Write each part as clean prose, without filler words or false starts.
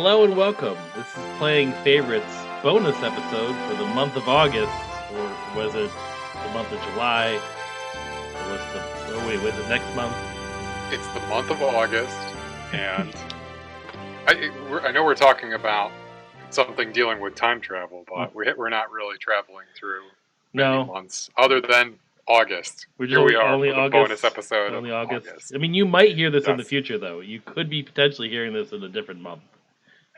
Hello and welcome. This is Playing Favorites bonus episode for the month of August, or was it the month of July? Or was it next month? It's the month of August, and I know we're talking about something dealing with time travel, but we're not really traveling through many months other than August. Here we are for the bonus episode of August. I mean, you might hear this in the future, though. You could be potentially hearing this in a different month.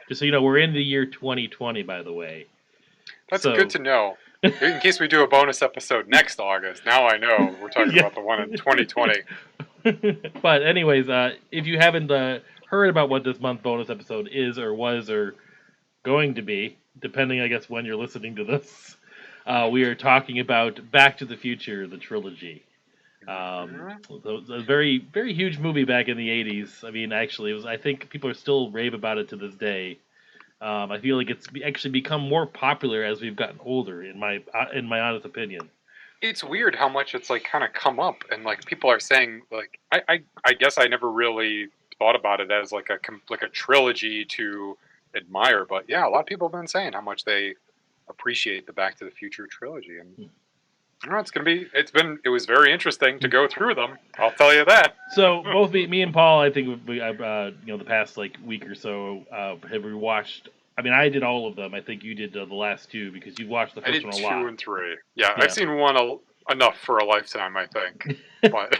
Just so you know, we're in the year 2020, by the way. That's good to know. In case we do a bonus episode next August, now I know we're talking about the one in 2020. But anyways, if you haven't heard about what this month bonus episode is or was or going to be, depending, I guess, when you're listening to this, we are talking about Back to the Future, the trilogy. A very, very huge movie back in the 80s. I mean, actually, I think people are still rave about it to this day. I feel like it's actually become more popular as we've gotten older, in my honest opinion. It's weird how much it's like kind of come up, and like people are saying, like I guess I never really thought about it as like a trilogy to admire, but yeah, a lot of people have been saying how much they appreciate the Back to the Future trilogy, and I don't know, it was very interesting to go through them. I'll tell you that. So both me and Paul, I think the past like week or so have rewatched. I mean, I did all of them. I think you did the last two because you watched the first one a lot. 2 and 3. Yeah, I've seen one enough for a lifetime, I think. But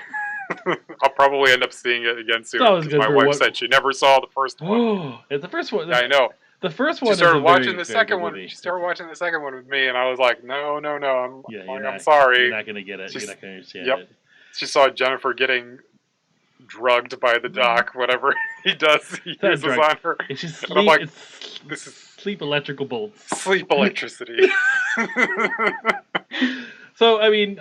I'll probably end up seeing it again soon. Because my wife said she never saw the first one. It's the first one. Yeah, I know. The first one. She started watching the second one. She started watching the second one with me, and I was like, "No, I'm sorry. You're not gonna get it. You're not gonna understand it." She saw Jennifer getting drugged by the doc, whatever he does. He uses on her. It's just sleep. Like, this is sleep electrical bolts. Sleep electricity. So, I mean,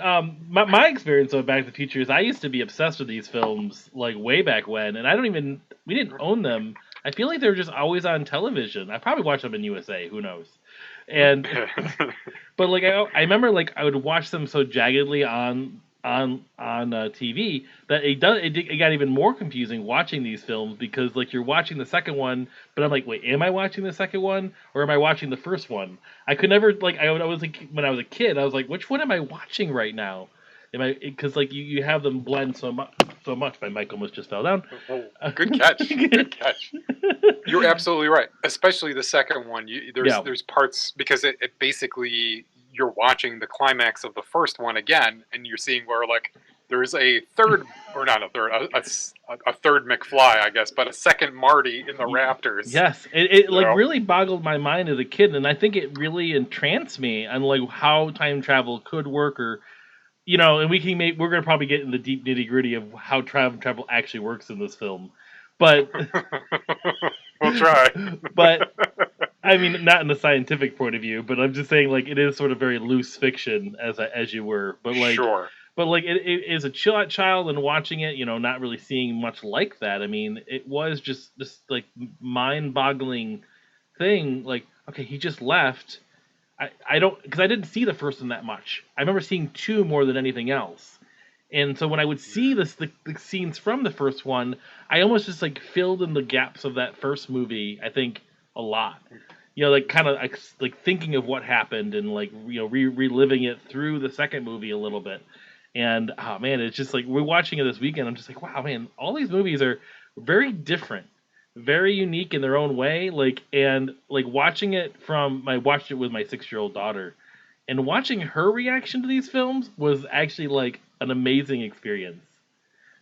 my experience of Back to the Future is I used to be obsessed with these films like way back when, and we didn't own them. I feel like they were just always on television. I probably watched them in USA. Who knows? And but like I remember like I would watch them so jaggedly on TV that it got even more confusing watching these films because like you're watching the second one, but I'm like, wait, am I watching the second one or am I watching the first one? I could never like I was like when I was a kid, I was like, which one am I watching right now? Because like you have them blend so much. My mic almost just fell down. Good catch. Good catch. You're absolutely right. Especially the second one. There's parts because it basically you're watching the climax of the first one again, and you're seeing where like there's a third or not a third a third McFly, I guess, but a second Marty in the rafters. Yes, it like really boggled my mind as a kid, and I think it really entranced me on like how time travel could work or. You know, and we're going to probably get in the deep nitty-gritty of how time travel actually works in this film. But we'll try. But I mean, not in a scientific point of view, but I'm just saying like it is sort of very loose fiction as you were. But like sure. But like it is a child and watching it, you know, not really seeing much like that. I mean, it was just this like mind-boggling thing like okay, he just left. I don't because I didn't see the first one that much. I remember seeing 2 more than anything else, and so when I would see the scenes from the first one, I almost just like filled in the gaps of that first movie. I think a lot, you know, like kind of like thinking of what happened and like you know reliving it through the second movie a little bit. And oh man, it's just like we're watching it this weekend. I'm just like wow, man, all these movies are very different. Very unique in their own way, watching it I watched it with my 6-year-old daughter, and watching her reaction to these films was actually like an amazing experience.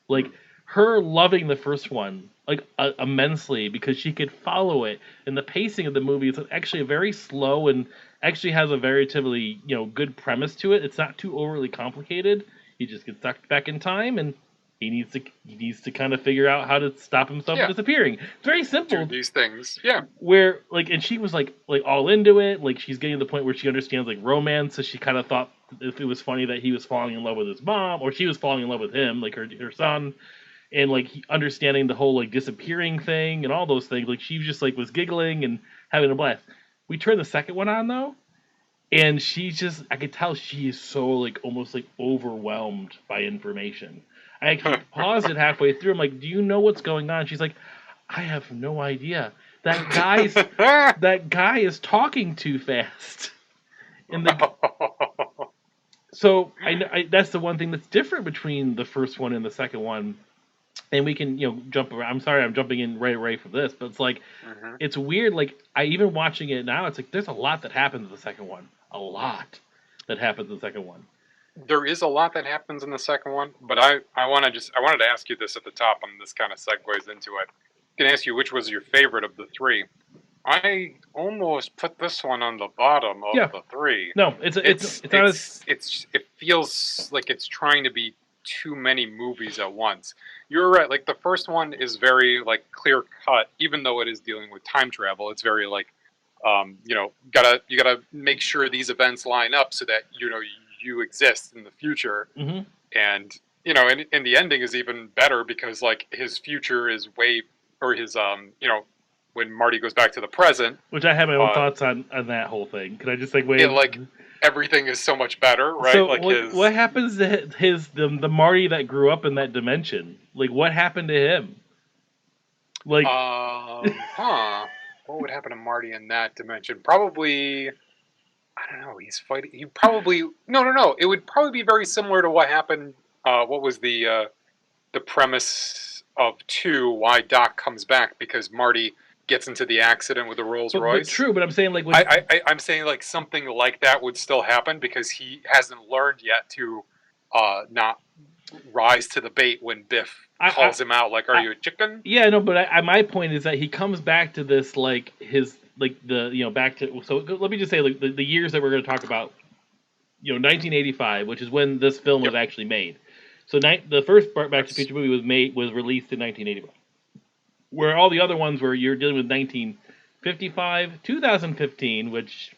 Like her loving the first one like immensely because she could follow it, and the pacing of the movie is actually very slow and actually has a relatively good premise to it. It's not too overly complicated. You just get sucked back in time and. He needs to kind of figure out how to stop himself from disappearing. It's very simple. Do these things, yeah. Where and she was like all into it. Like she's getting to the point where she understands like romance. So she kind of thought if it was funny that he was falling in love with his mom, or she was falling in love with him, like her son, and like understanding the whole like disappearing thing and all those things. Like she just like was giggling and having a blast. We turned the second one on though, and I could tell she is so like almost like overwhelmed by information. I actually paused it halfway through. I'm like, do you know what's going on? She's like, I have no idea. that guy is talking too fast. And so that's the one thing that's different between the first one and the second one. And we can, jump around. I'm sorry, I'm jumping in right away from this, but it's like, it's weird. Like, I even watching it now, it's like there's a lot that happens in the second one. A lot that happens in the second one. There is a lot that happens in the second one, but I wanted to ask you this at the top, and this kind of segues into it. I can ask you which was your favorite of the three. I almost put this one on the bottom of the three. No, it feels like it's trying to be too many movies at once. You're right. Like the first one is very like clear cut, even though it is dealing with time travel. It's very like, you gotta make sure these events line up so that you exist in the future. Mm-hmm. And and the ending is even better because like his future is when Marty goes back to the present. Which I have my own thoughts on that whole thing. Can I just segue? Yeah, like everything is so much better, right? So what happens to the Marty that grew up in that dimension? Like what happened to him? Like what would happen to Marty in that dimension? Probably, I don't know. He's fighting. He probably no. It would probably be very similar to what happened. What was the premise of 2? Why Doc comes back because Marty gets into the accident with the Rolls Royce. True, but I'm saying like I'm saying like something like that would still happen because he hasn't learned yet to not rise to the bait when Biff calls him out. Like, are you a chicken? Yeah, no, but my point is that he comes back to this like his like the back to so let me just say like the years that we're going to talk about. 1985, which is when this film was actually made. So the first Back to the Future movie was released in 1985. Where all the other ones were you're dealing with 1955, 2015, which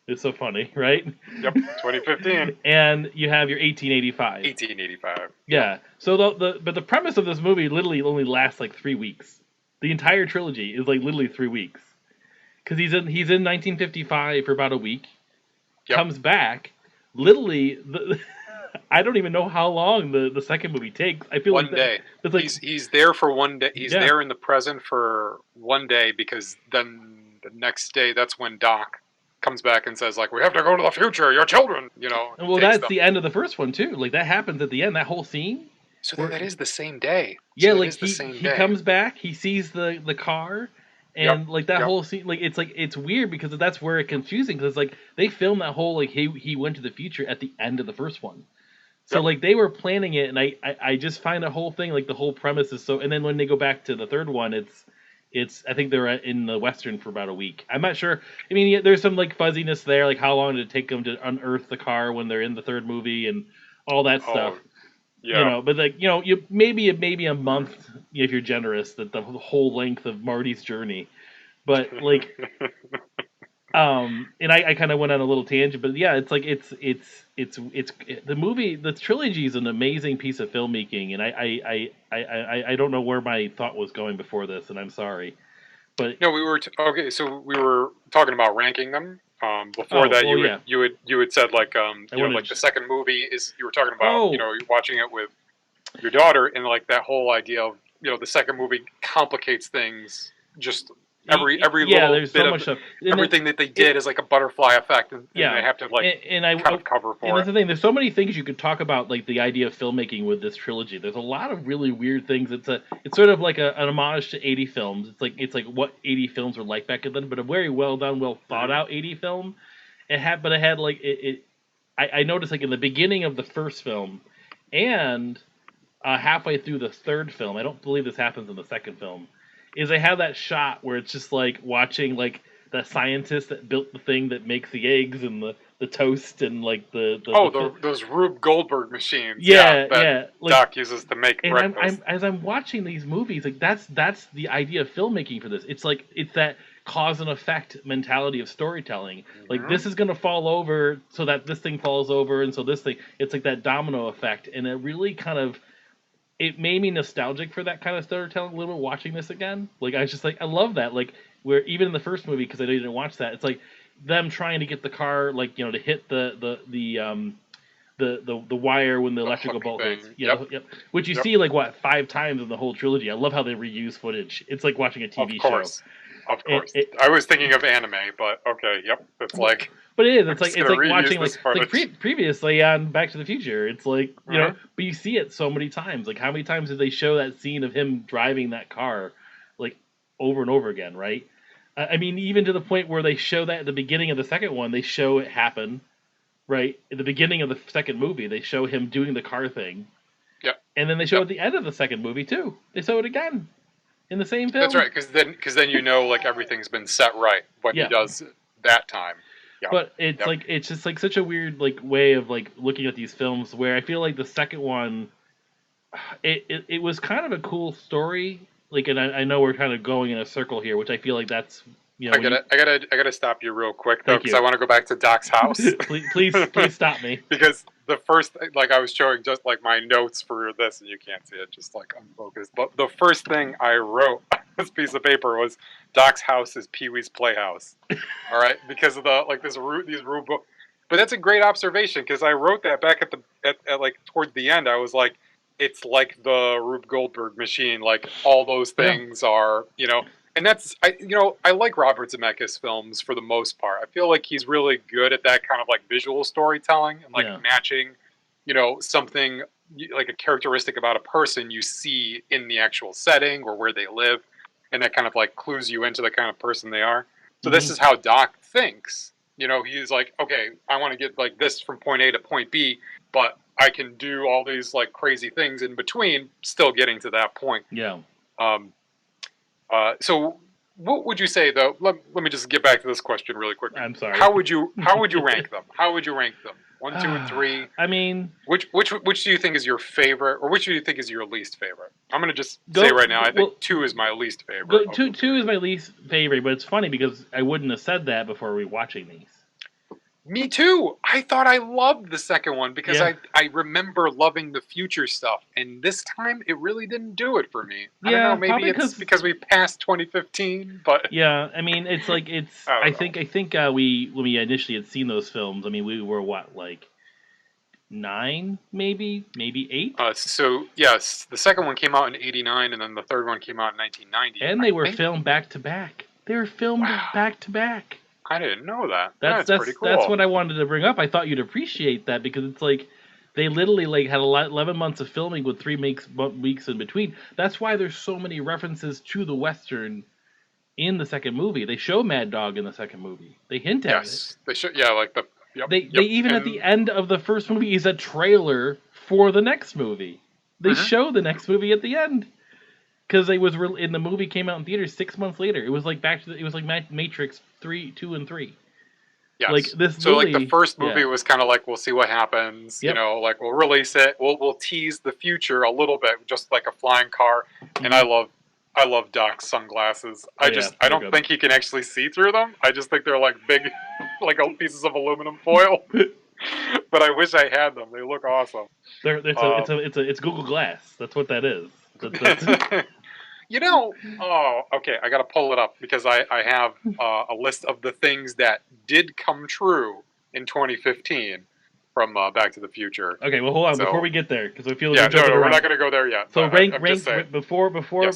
is so funny, right? Yep, 2015. And you have your 1885. 1885. Yeah. So but the premise of this movie literally only lasts like 3 weeks. The entire trilogy is like literally 3 weeks. Because he's in 1955 for about a week. Yep. Comes back. Literally, I don't even know how long the second movie takes. I feel one day. It's like he's there for one day. He's there in the present for one day because then the next day that's when Doc comes back and says like we have to go to the future. Your children, Well, that's them. The end of the first one too. Like that happens at the end. That whole scene. So then that is the same day. Yeah, so like he comes back. He sees the car. And like that whole scene, like it's weird because that's where it's confusing because it's like they filmed that whole like he went to the future at the end of the first one. So like they were planning it, and I just find the whole thing like the whole premise is so. And then when they go back to the third one, it's I think they're in the Western for about a week. I'm not sure. I mean, there's some like fuzziness there, like how long did it take them to unearth the car when they're in the third movie and all that stuff. Yeah. But like you maybe a month if you're generous that the whole length of Marty's journey, but like. And I kind of went on a little tangent, but yeah, it's like it's the movie, the trilogy is an amazing piece of filmmaking, and I don't know where my thought was going before this, and I'm sorry, but no, we were so we were talking about ranking them. Before that, you had said like like the second movie is you were talking about you're watching it with your daughter, and like that whole idea of the second movie complicates things just. Every little there's bit so of much stuff. Everything that they did is like a butterfly effect, and they have to like kind of cover for it. That's the thing. There's so many things you could talk about, like the idea of filmmaking with this trilogy. There's a lot of really weird things. It's sort of like an homage to 80 films. It's like what 80 films were like back then, but a very well done, well thought out 80 film. I noticed like in the beginning of the first film, and halfway through the third film. I don't believe this happens in the second film. Is they have that shot where it's just like watching like the scientist that built the thing that makes the eggs and the toast and like those Rube Goldberg machines. Like, Doc uses to make breakfast. As I'm watching these movies, like that's the idea of filmmaking for this. It's like it's that cause and effect mentality of storytelling. Mm-hmm. Like this is gonna fall over so that this thing falls over, and so this thing. It's like that domino effect, and it really kind of. It made me nostalgic for that kind of storytelling a little bit watching this again. Like, I was just like, I love that. Like, where even in the first movie, because I didn't watch that, it's like them trying to get the car, like, to hit the wire when the electrical bolt hits. Which you see, like, 5 times in the whole trilogy. I love how they reuse footage. It's like watching a TV show. Of course. I was thinking of anime, but okay, yep. It's like, but it is. I'm It's like just gonna reuse watching this previously on Back to the Future. It's like Mhm. but you see it so many times. Like how many times did they show that scene of him driving that car, like over and over again, right? I mean, even to the point where they show that at the beginning of the second one, they show it happen, right? At the beginning of the second movie, they show him doing the car thing, Yep. and then they show Yep. at the end of the second movie too. They show it again in the same film. That's right, because then you know like everything's been set right when he does that time. Yep. But it's Yep. like it's just like such a weird like way of like looking at these films where I feel like the second one, it was kind of a cool story. Like, and I know we're kind of going in a circle here, which I feel like that's I gotta stop you real quick though, Thank because you. I want to go back to Doc's house. please stop me. Because the first, like I was showing just like my notes for this, and you can't see it, just like unfocused. But the first thing I wrote on this piece of paper was Doc's house is Pee-wee's playhouse. All right, because of the like these Rube. But that's a great observation because I wrote that back at like towards the end. I was like, it's like the Rube Goldberg machine. Like all those things are, and that's I like Robert Zemeckis films for the most part. I feel like he's really good at that kind of like visual storytelling and like matching, something like a characteristic about a person you see in the actual setting or where they live, and that kind of like clues you into the kind of person they are. So this is how Doc thinks. He's like, okay, I want to get like this from point A to point B, but I can do all these like crazy things in between, still getting to that point. Yeah. So what would you say though? Let me just get back to this question really quickly. I'm sorry. How would you rank them? How would you rank them? 1, 2, and 3. I mean, which do you think is your favorite, or which do you think is your least favorite? I'm gonna just say right now, I think 2 is my least favorite. Two is my least favorite, but it's funny because I wouldn't have said that before rewatching these. Me too. I thought I loved the second one because I remember loving the future stuff, and this time it really didn't do it for me. I don't know. Maybe it's because we passed 2015, but yeah. I mean, it's like it's. I think we when we initially had seen those films. I mean, we were what, like 9, maybe 8. So yes, the second one came out in '89, and then the third one came out in 1990. And they were filmed back to back. They were filmed back to back. I didn't know that. That's pretty cool. That's what I wanted to bring up. I thought you'd appreciate that because it's like they literally like had 11 months of filming with 3 weeks in between. That's why there's so many references to the Western in the second movie. They show Mad Dog in the second movie. They hint at it. They show, like the. Yep, they even at the end of the first movie is a trailer for the next movie. They show the next movie at the end. Because it was in the movie came out in theaters 6 months later. It was like Matrix 2 and 3. Yes. Like this. So like the first movie was kind of like we'll see what happens. Yep. Like we'll release it. We'll tease the future a little bit, just like a flying car. And I love Doc's sunglasses. I don't think he can actually see through them. I just think they're like big, like pieces of aluminum foil. But I wish I had them. They look awesome. It's Google Glass. That's what that is. Okay, I got to pull it up because I have a list of the things that did come true in 2015 from Back to the Future. Okay, well, hold on before we get there because I feel like we're not going to go there yet. So rank before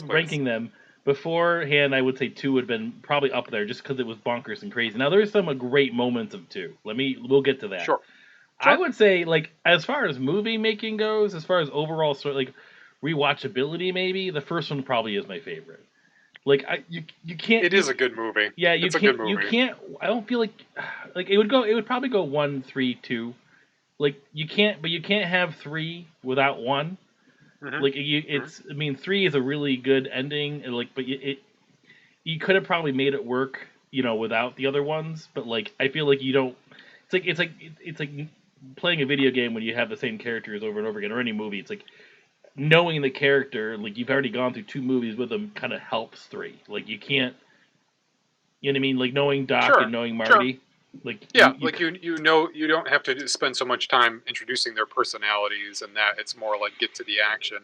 ranking them. Beforehand, I would say 2 would have been probably up there just because it was bonkers and crazy. Now there's some great moments of 2. We'll get to that. Sure. I would say like as far as movie making goes, as far as overall like rewatchability, maybe the first one probably is my favorite. Like you can't. It is a good movie. Yeah, it's a good movie. You can't. I don't feel like it would go. It would probably go 1, 3, 2. Like you can't have 3 without 1. Mm-hmm. Like it's. I mean, 3 is a really good ending. And but you could have probably made it work, without the other ones. But like I feel like you don't. It's like playing a video game when you have the same characters over and over again, or any movie. It's like knowing the character, like you've already gone through 2 movies with them, kind of helps 3. Like you can't, you know what I mean? Like knowing Doc and knowing Marty, like you don't have to spend so much time introducing their personalities and that. It's more like get to the action.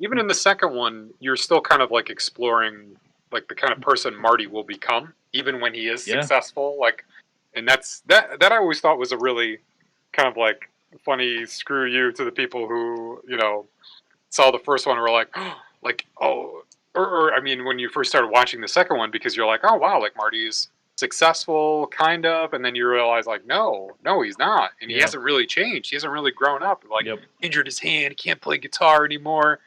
Even in the second one, you're still kind of like exploring like the kind of person Marty will become, even when he is successful. Like, and that I always thought was a really kind of like funny screw you to the people who saw the first one and were like, oh, or I mean, when you first started watching the second one, because you're like, oh wow, like Marty's successful, kind of, and then you realize like, no, he's not, and he Yeah. hasn't really changed. He hasn't really grown up. Like, Yep. injured his hand, he can't play guitar anymore,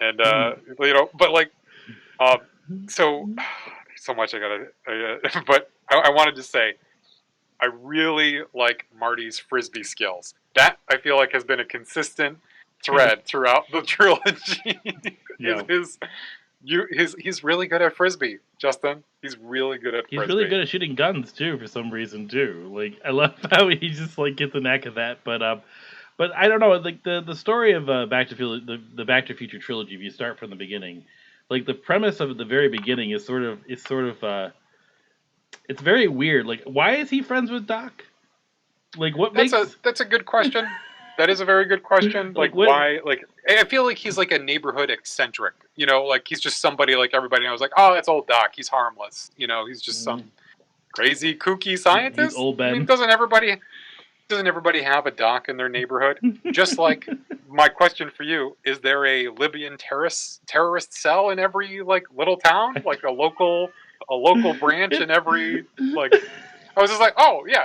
and Hmm. you know, but like, so so much but I wanted to say, I really like Marty's frisbee skills. That I feel like has been a consistent thread throughout the trilogy. Yeah. He's really good at frisbee, Justin. He's really good at He's frisbee. really good at shooting guns too, for some reason too. Like I love how he just like gets the knack of that. But I don't know. Like the story of the Back to the Future trilogy. If you start from the beginning, like the premise of the very beginning is sort of it's very weird. Like why is he friends with Doc? Like what makes That's a good question. That is a very good question. like Like what? why? Like I feel like he's like a neighborhood eccentric. You know, like he's just somebody like everybody knows. Like, oh, that's old Doc. He's harmless. You know, he's just some crazy kooky He's scientist. old I mean, Ben. doesn't everybody have a Doc in their neighborhood? Just like my question for you: is there a Libyan terrorist cell in every like little town, like a local branch in every like? I was just like, oh yeah,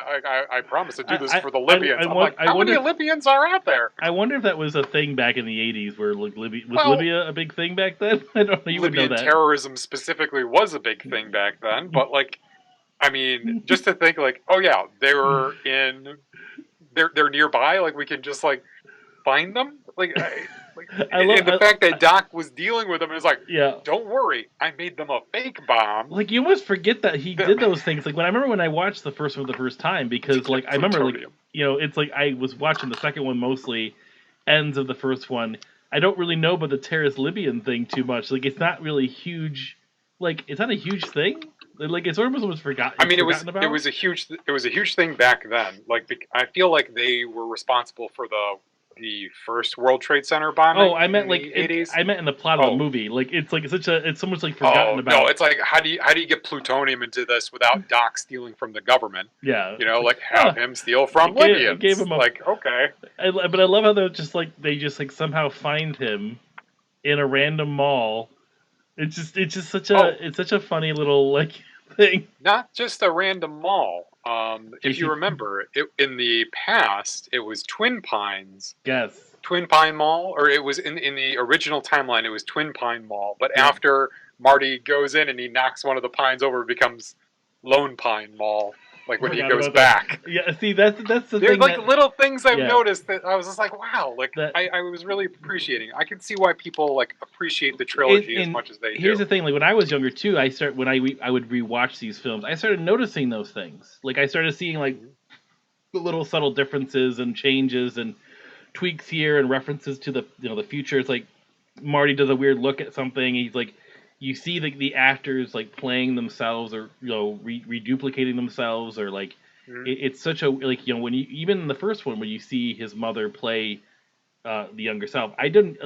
I promise to do this for the Libyans. I'm like, how many Libyans are out there? I wonder if that was a thing back in the '80s, where like was Well, Libya a big thing back then? I don't know. You would know Libyan that. terrorism specifically was a big thing back then, but like, I mean, just to think like, oh yeah, they're nearby. Like we can just like find them. And the fact that Doc was dealing with them is like, yeah. Don't worry, I made them a fake bomb. Like you almost forget that he did those things. Like when I remember when I watched the first one the first time, because like I remember like it's like I was watching the second one mostly, ends of the first one. I don't really know about the terrorist Libyan thing too much. Like it's not really huge. Like it's not a huge thing. Like it's almost forgotten. I mean, it about. was a huge thing back then. Like I feel like they were responsible for the first World Trade Center bombing. Oh, I meant like I meant in the plot of the movie. Like it's so much like forgotten about. No, it's like how do you get plutonium into this without Doc stealing from the government? Yeah, you know, like have him steal from Libyans. Gave him like okay. But I love how they just like somehow find him in a random mall. It's just such a funny little like thing. Not just a random mall. If you remember, in the past, it was Twin Pines. Yes. Twin Pine Mall, or it was in the original timeline, it was Twin Pine Mall. But after Marty goes in and he knocks one of the pines over, it becomes Lone Pine Mall. Like when he goes back. Yeah, see, that's the There's thing. There's like little things I've noticed that I was just like, wow, like I was really appreciating. I can see why people like appreciate the trilogy as much as they do. Here's the thing: like when I was younger too, I would rewatch these films. I started noticing those things. Like I started seeing like the little subtle differences and changes and tweaks here and references to the future. It's like Marty does a weird look at something. He's like, you see the actors like playing themselves or reduplicating themselves or like it's such a like when you even in the first one when you see his mother play the younger self, I didn't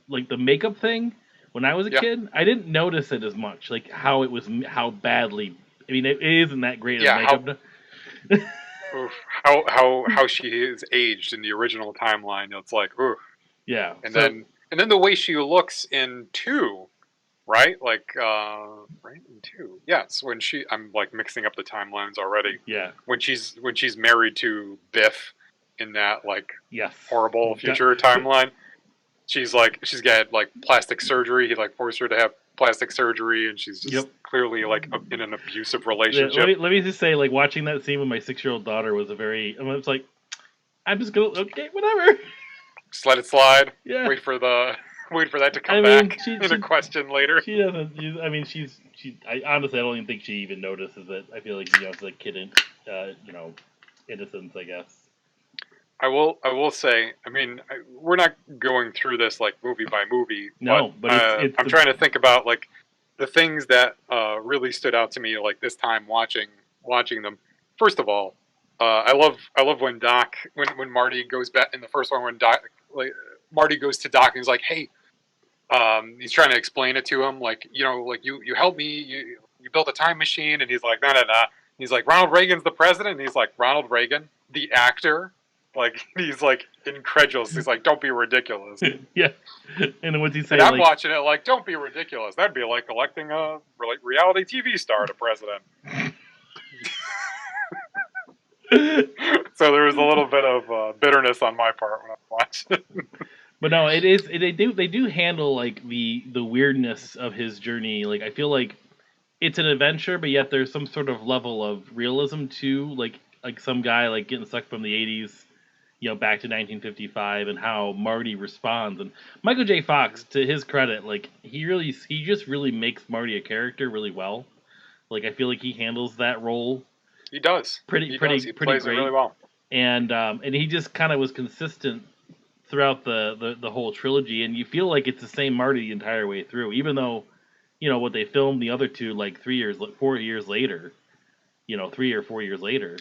like the makeup thing when I was a kid. I didn't notice it as much, like how badly. I mean, it isn't that great of makeup. How she is aged in the original timeline. It's like, ooh. Yeah. And then the way she looks in 2. Right? Like, right in 2. Yes, when I'm like mixing up the timelines already. Yeah. When she's married to Biff in that like horrible Yeah. future timeline. She's got like plastic surgery. He like forced her to have plastic surgery, and she's just clearly like in an abusive relationship. Let me just say, like watching that scene with my 6-year-old daughter was it's like, I'm just gonna whatever. Just let it slide. Yeah. Wait for that to come back in a question later. She doesn't. I honestly, I don't even think she even notices it. I feel like it's like kid, innocence, I guess. I will say. I mean, we're not going through this like movie by movie. No, but I'm trying to think about like the things that really stood out to me like this time watching them. First of all, I love when when Marty goes back in the first one when Marty goes to Doc and he's like, hey. He's trying to explain it to him, like you helped me, you built a time machine, and he's like, no. He's like, Ronald Reagan's the president, and he's like, Ronald Reagan, the actor, Like he's like incredulous. He's like, "Don't be ridiculous." Yeah. And then what's he say? And I'm Like, watching it like, "Don't be ridiculous." That'd be like electing a reality TV star to president. So there was a little bit of bitterness on my part when I watched it. but no, it is. They do handle like the weirdness of his journey. Like I feel like it's an adventure, but yet there's some sort of level of realism too. Like some guy like getting sucked from the '80s, back to 1955, and how Marty responds. And Michael J. Fox, to his credit, like he just really makes Marty a character really well. Like I feel like he handles that role He does. pretty He pretty does. He pretty plays it great. really well. And he just kind of was consistent throughout the whole trilogy, and you feel like it's the same Marty the entire way through, even though what they filmed the other two like 4 years later, 3 or 4 years later.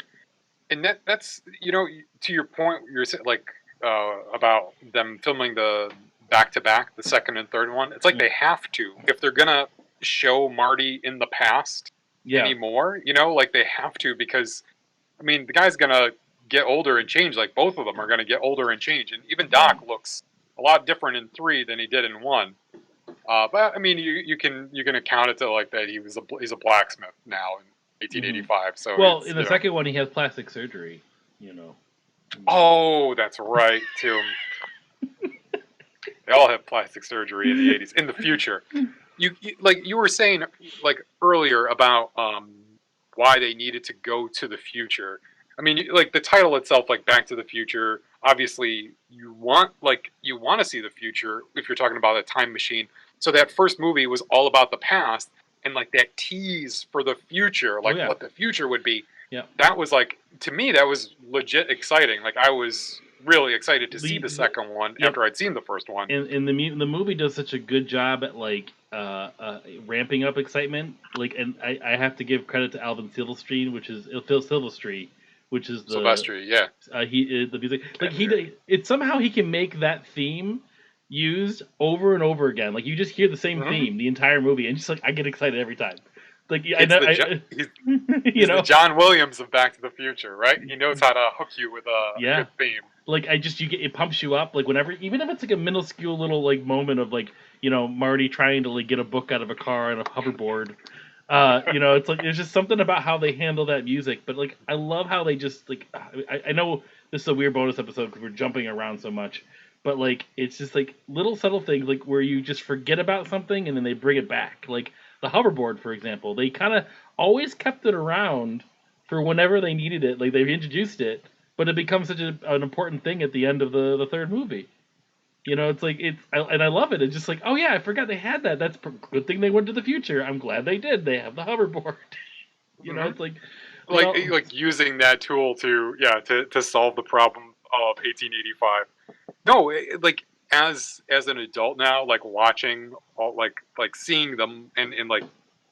And that's to your point, you're like about them filming the back to back, the second and third one. It's like they have to if they're gonna show Marty in the past anymore. Like they have to because I mean the guy's gonna get older and change. Like both of them are gonna get older and change, and even Doc looks a lot different in 3 than he did in 1. But I mean, you can account it to like that he's a blacksmith now in 1885. So well, in the second one, he has plastic surgery. Oh, that's right too. They all have plastic surgery in the 80s. In the future, you like you were saying like earlier about why they needed to go to the future. I mean, like the title itself, like Back to the Future. Obviously, you want to see the future if you're talking about a time machine. So that first movie was all about the past and like that tease for the future, like what the future would be. Yeah. That was like to me that was legit exciting. Like I was really excited to see the second one after I'd seen the first one. And the movie does such a good job at like ramping up excitement. Like, and I have to give credit to Alvin Silverstein, which is Phil Silvestri, which is the Silvestri, yeah. He the music like it's somehow he can make that theme used over and over again. Like you just hear the same theme the entire movie, and just like I get excited every time. Like he's the John Williams of Back to the Future, right? He knows how to hook you with a good theme. Like it pumps you up. Like whenever, even if it's like a minuscule little like moment of like Marty trying to like get a book out of a car on a hoverboard. It's like there's just something about how they handle that music. But like I love how they just like I know this is a weird bonus episode because we're jumping around so much. But like it's just like little subtle things like where you just forget about something and then they bring it back. Like the hoverboard, for example, they kind of always kept it around for whenever they needed it. Like they've introduced it, but it becomes such an important thing at the end of the third movie. It's like and I love it. It's just like, oh yeah, I forgot they had that. That's a good thing they went to the future. I'm glad they did. They have the hoverboard. It's like using that tool to solve the problem of 1885. No, like as an adult now, like watching all like seeing them and like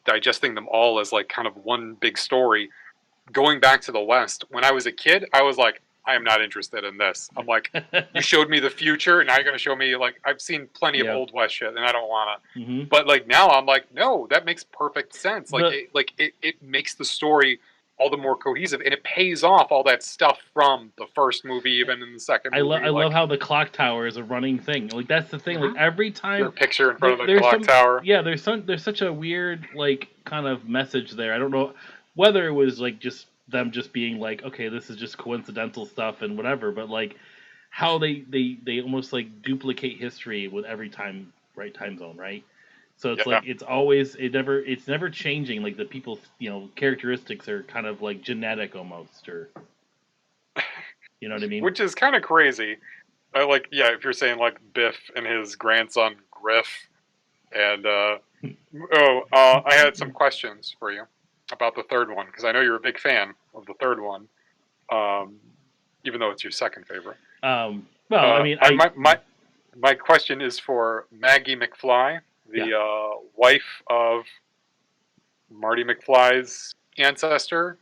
digesting them all as like kind of one big story. Going back to the West, when I was a kid, I was like, I am not interested in this. I'm like, you showed me the future, and now you're going to show me like I've seen plenty of old West shit, and I don't want to. Mm-hmm. But like now, I'm like, no, that makes perfect sense. Like it makes the story all the more cohesive, and it pays off all that stuff from the first movie, even in the second movie. I love how the clock tower is a running thing. Like that's the thing. Like every time your picture in front of the clock tower. Yeah, there's such a weird like kind of message there. I don't know whether it was like just them just being like, okay, this is just coincidental stuff and whatever, but like how they almost like duplicate history with every time zone, right? So it's like it's never changing. Like the people's characteristics are kind of like genetic almost, or you know what I mean? Which is kind of crazy. If you're saying like Biff and his grandson Griff, and I had some questions for you about the third one because I know you're a big fan of the third one, even though it's your second favorite. I mean, my question is for Maggie McFly, the wife of Marty McFly's ancestor.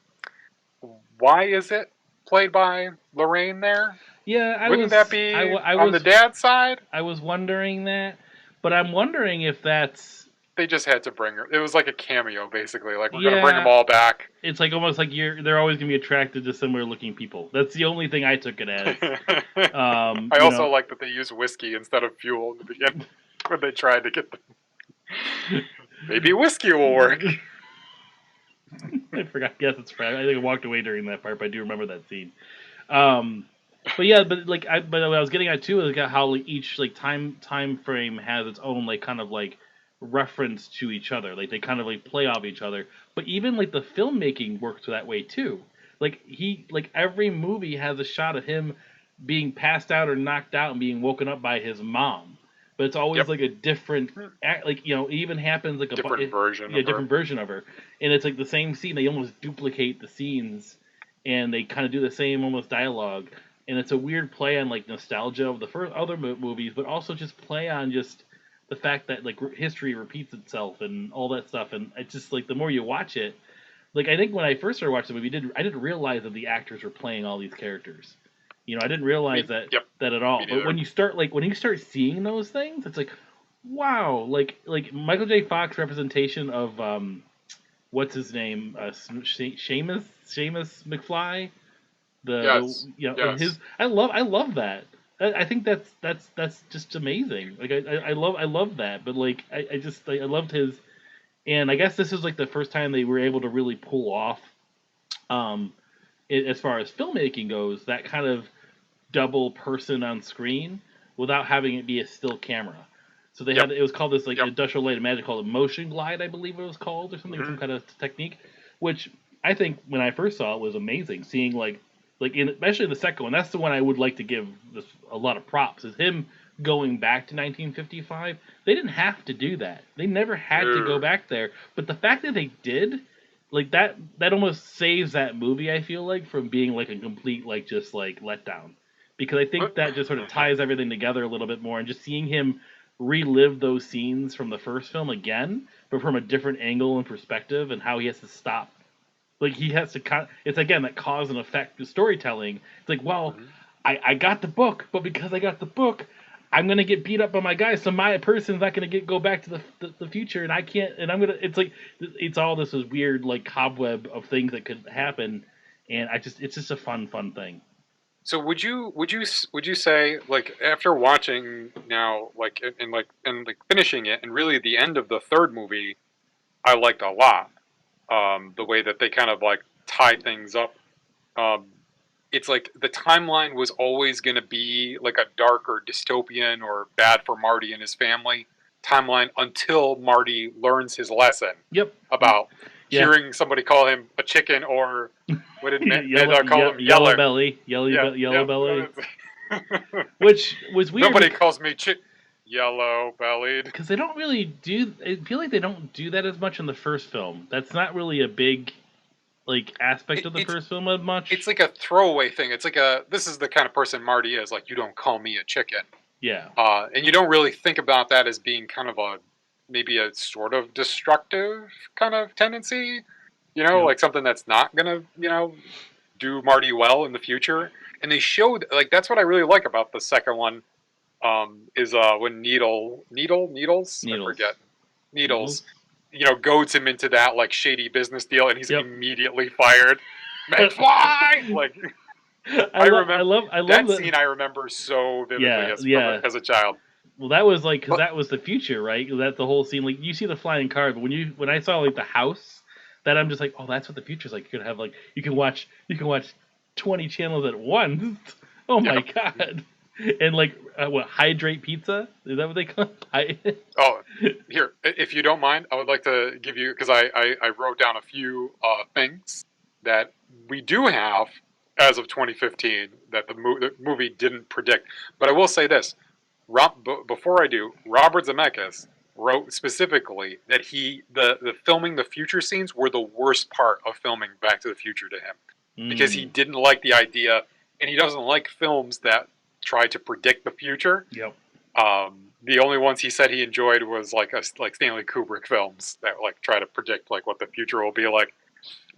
Why is it played by Lorraine there? Yeah, wouldn't that be on the dad's side? I was wondering that, but I'm wondering if that's they just had to bring her. It was like a cameo, basically. Like, we're gonna bring them Yeah, all back. it's like almost like they're always gonna be attracted to similar looking people. That's the only thing I took it as. I You also know, like that they use whiskey instead of fuel in the beginning when they tried to get them. Maybe whiskey will work. I forgot. Yes, it's right. I think I walked away during that part, but I do remember that scene. Um, but yeah, but like but what I was getting at too is like how like each like time frame has its own like kind of like reference to each other. Like they kind of like play off each other. But even like the filmmaking works that way too. Like every movie has a shot of him being passed out or knocked out and being woken up by his mom. But it's always Yep. like a different like it even happens like Different version yeah, of her. different version of her. And it's like the same scene. They almost duplicate the scenes and they kind of do the same almost dialogue, and it's a weird play on like nostalgia of the first other movies, but also just play on just the fact that like history repeats itself and all that stuff. And it's just like the more you watch it, like I think when I first started watching the movie, I didn't realize that the actors were playing all these characters. I didn't realize Yep. that at all. Me But when neither. you start seeing those things, it's like wow, like Michael J. Fox representation of what's his name, Seamus McFly, Yes. and Yes. his I love that. I think that's just amazing. Like I love that, but like I just I loved his, and I guess this is like the first time they were able to really pull off, um, as far as filmmaking goes, that kind of double person on screen without having it be a still camera. So Yep. it was called this like Yep. industrial light and magic called a motion glide, I believe it was called, or something, some Hmm. kind of technique, which I think when I first saw it was amazing. Seeing especially the second one, that's the one I would like to give this a lot of props. Is him going back to 1955. They didn't have to do that. They never had to go No. back there, but the fact that they did, like that almost saves that movie. I feel like from being like a complete like just like letdown, because I think that just sort of ties everything together a little bit more, and just seeing him relive those scenes from the first film again, but from a different angle and perspective, and how he has to stop. Like he has to. It's again that cause and effect storytelling. It's like, well, Mhm. I got the book, but because I got the book, I'm gonna get beat up by my guys. So my person's not gonna go back to the future, and I can't. And I'm gonna. It's like it's all this is weird like cobweb of things that could happen, and it's just a fun thing. So would you say, like, after watching now, like, and finishing it and really the end of the third movie, I liked a lot, the way that they kind of like tie things up. um, it's like the timeline was always going to be like a dark or dystopian or bad for Marty and his family timeline until Marty learns his lesson Yep. about Yeah. hearing somebody call him a chicken, or what did Mad yellow Dog call him? yellow Yeller. belly, Yeah, yellow yeah. belly, which was weird Nobody because calls me yellow bellied. they don't really do. I feel like they don't do that as much in the first film. That's not really a big like aspect It, of the it's first film as it's much. like a throwaway thing. It's like this is the kind of person Marty is. Like, you don't call me a chicken. Yeah. And you don't really think about that as being kind of maybe a sort of destructive kind of tendency, Yep. like something that's not gonna, do Marty well in the future. And they showed, like, that's what I really like about the second one. Is when Needles, I Needles. forget, Needles. Needles, goads him into that like shady business deal, and he's Yep. immediately fired. McFly, like, I love that that. scene. I remember so vividly Yeah. as Yeah. as a child. Well, that was like because But that was the future, right? That the whole scene, like you see the flying car, but when I saw like the house, that I'm just like, oh, that's what the future's like. You could have like you can watch 20 channels at once. Oh my yeah. god! And like what hydrate pizza? Is that what they call it? Oh, here, if you don't mind, I would like to give you, because I wrote down a few things that we do have as of 2015 that the movie didn't predict. But I will say this: before I do, Robert Zemeckis wrote specifically that the filming the future scenes were the worst part of filming Back to the Future to him, because he Mm, didn't like the idea, and he doesn't like films that try to predict the future. yep. The only ones he said he enjoyed was like Stanley Kubrick films that like try to predict like what the future will be like.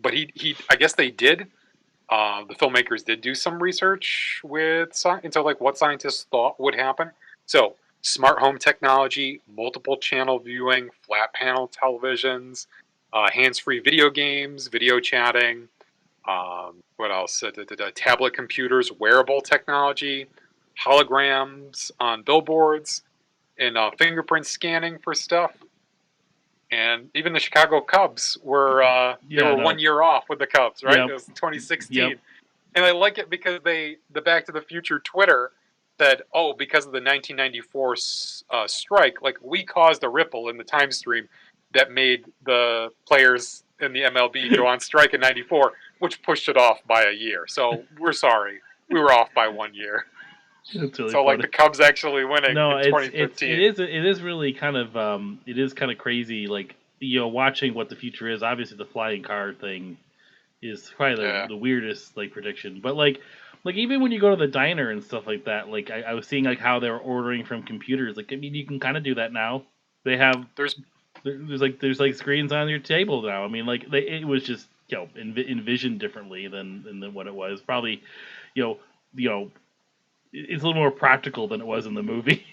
But he I guess they did. The filmmakers did do some research into like what scientists thought would happen. So smart home technology, multiple channel viewing, flat panel televisions, hands-free video games, video chatting. What else? Tablet computers, wearable technology, holograms on billboards, and fingerprint scanning for stuff. And even the Chicago Cubs were they Yeah, were no. 1 year off with the Cubs, right? Yep. It was 2016, Yep. and I like it because the Back to the Future Twitter said, "Oh, because of the 1994 strike, like we caused a ripple in the time stream that made the players in the MLB go on strike in '94, which pushed it off by a year. So we're sorry, we were off by 1 year. That's really So like funny. the Cubs actually winning No, in it 2015." is really kind of it is kind of crazy. Like, watching what the future is. Obviously, the flying car thing is probably Yeah, the weirdest like prediction. But like even when you go to the diner and stuff like that, like I was seeing like how they were ordering from computers. Like, I mean, you can kind of do that now. They have there's there's screens on your table now. I mean, like it was just envisioned differently than what it was. Probably, you know you know it's a little more practical than it was in the movie.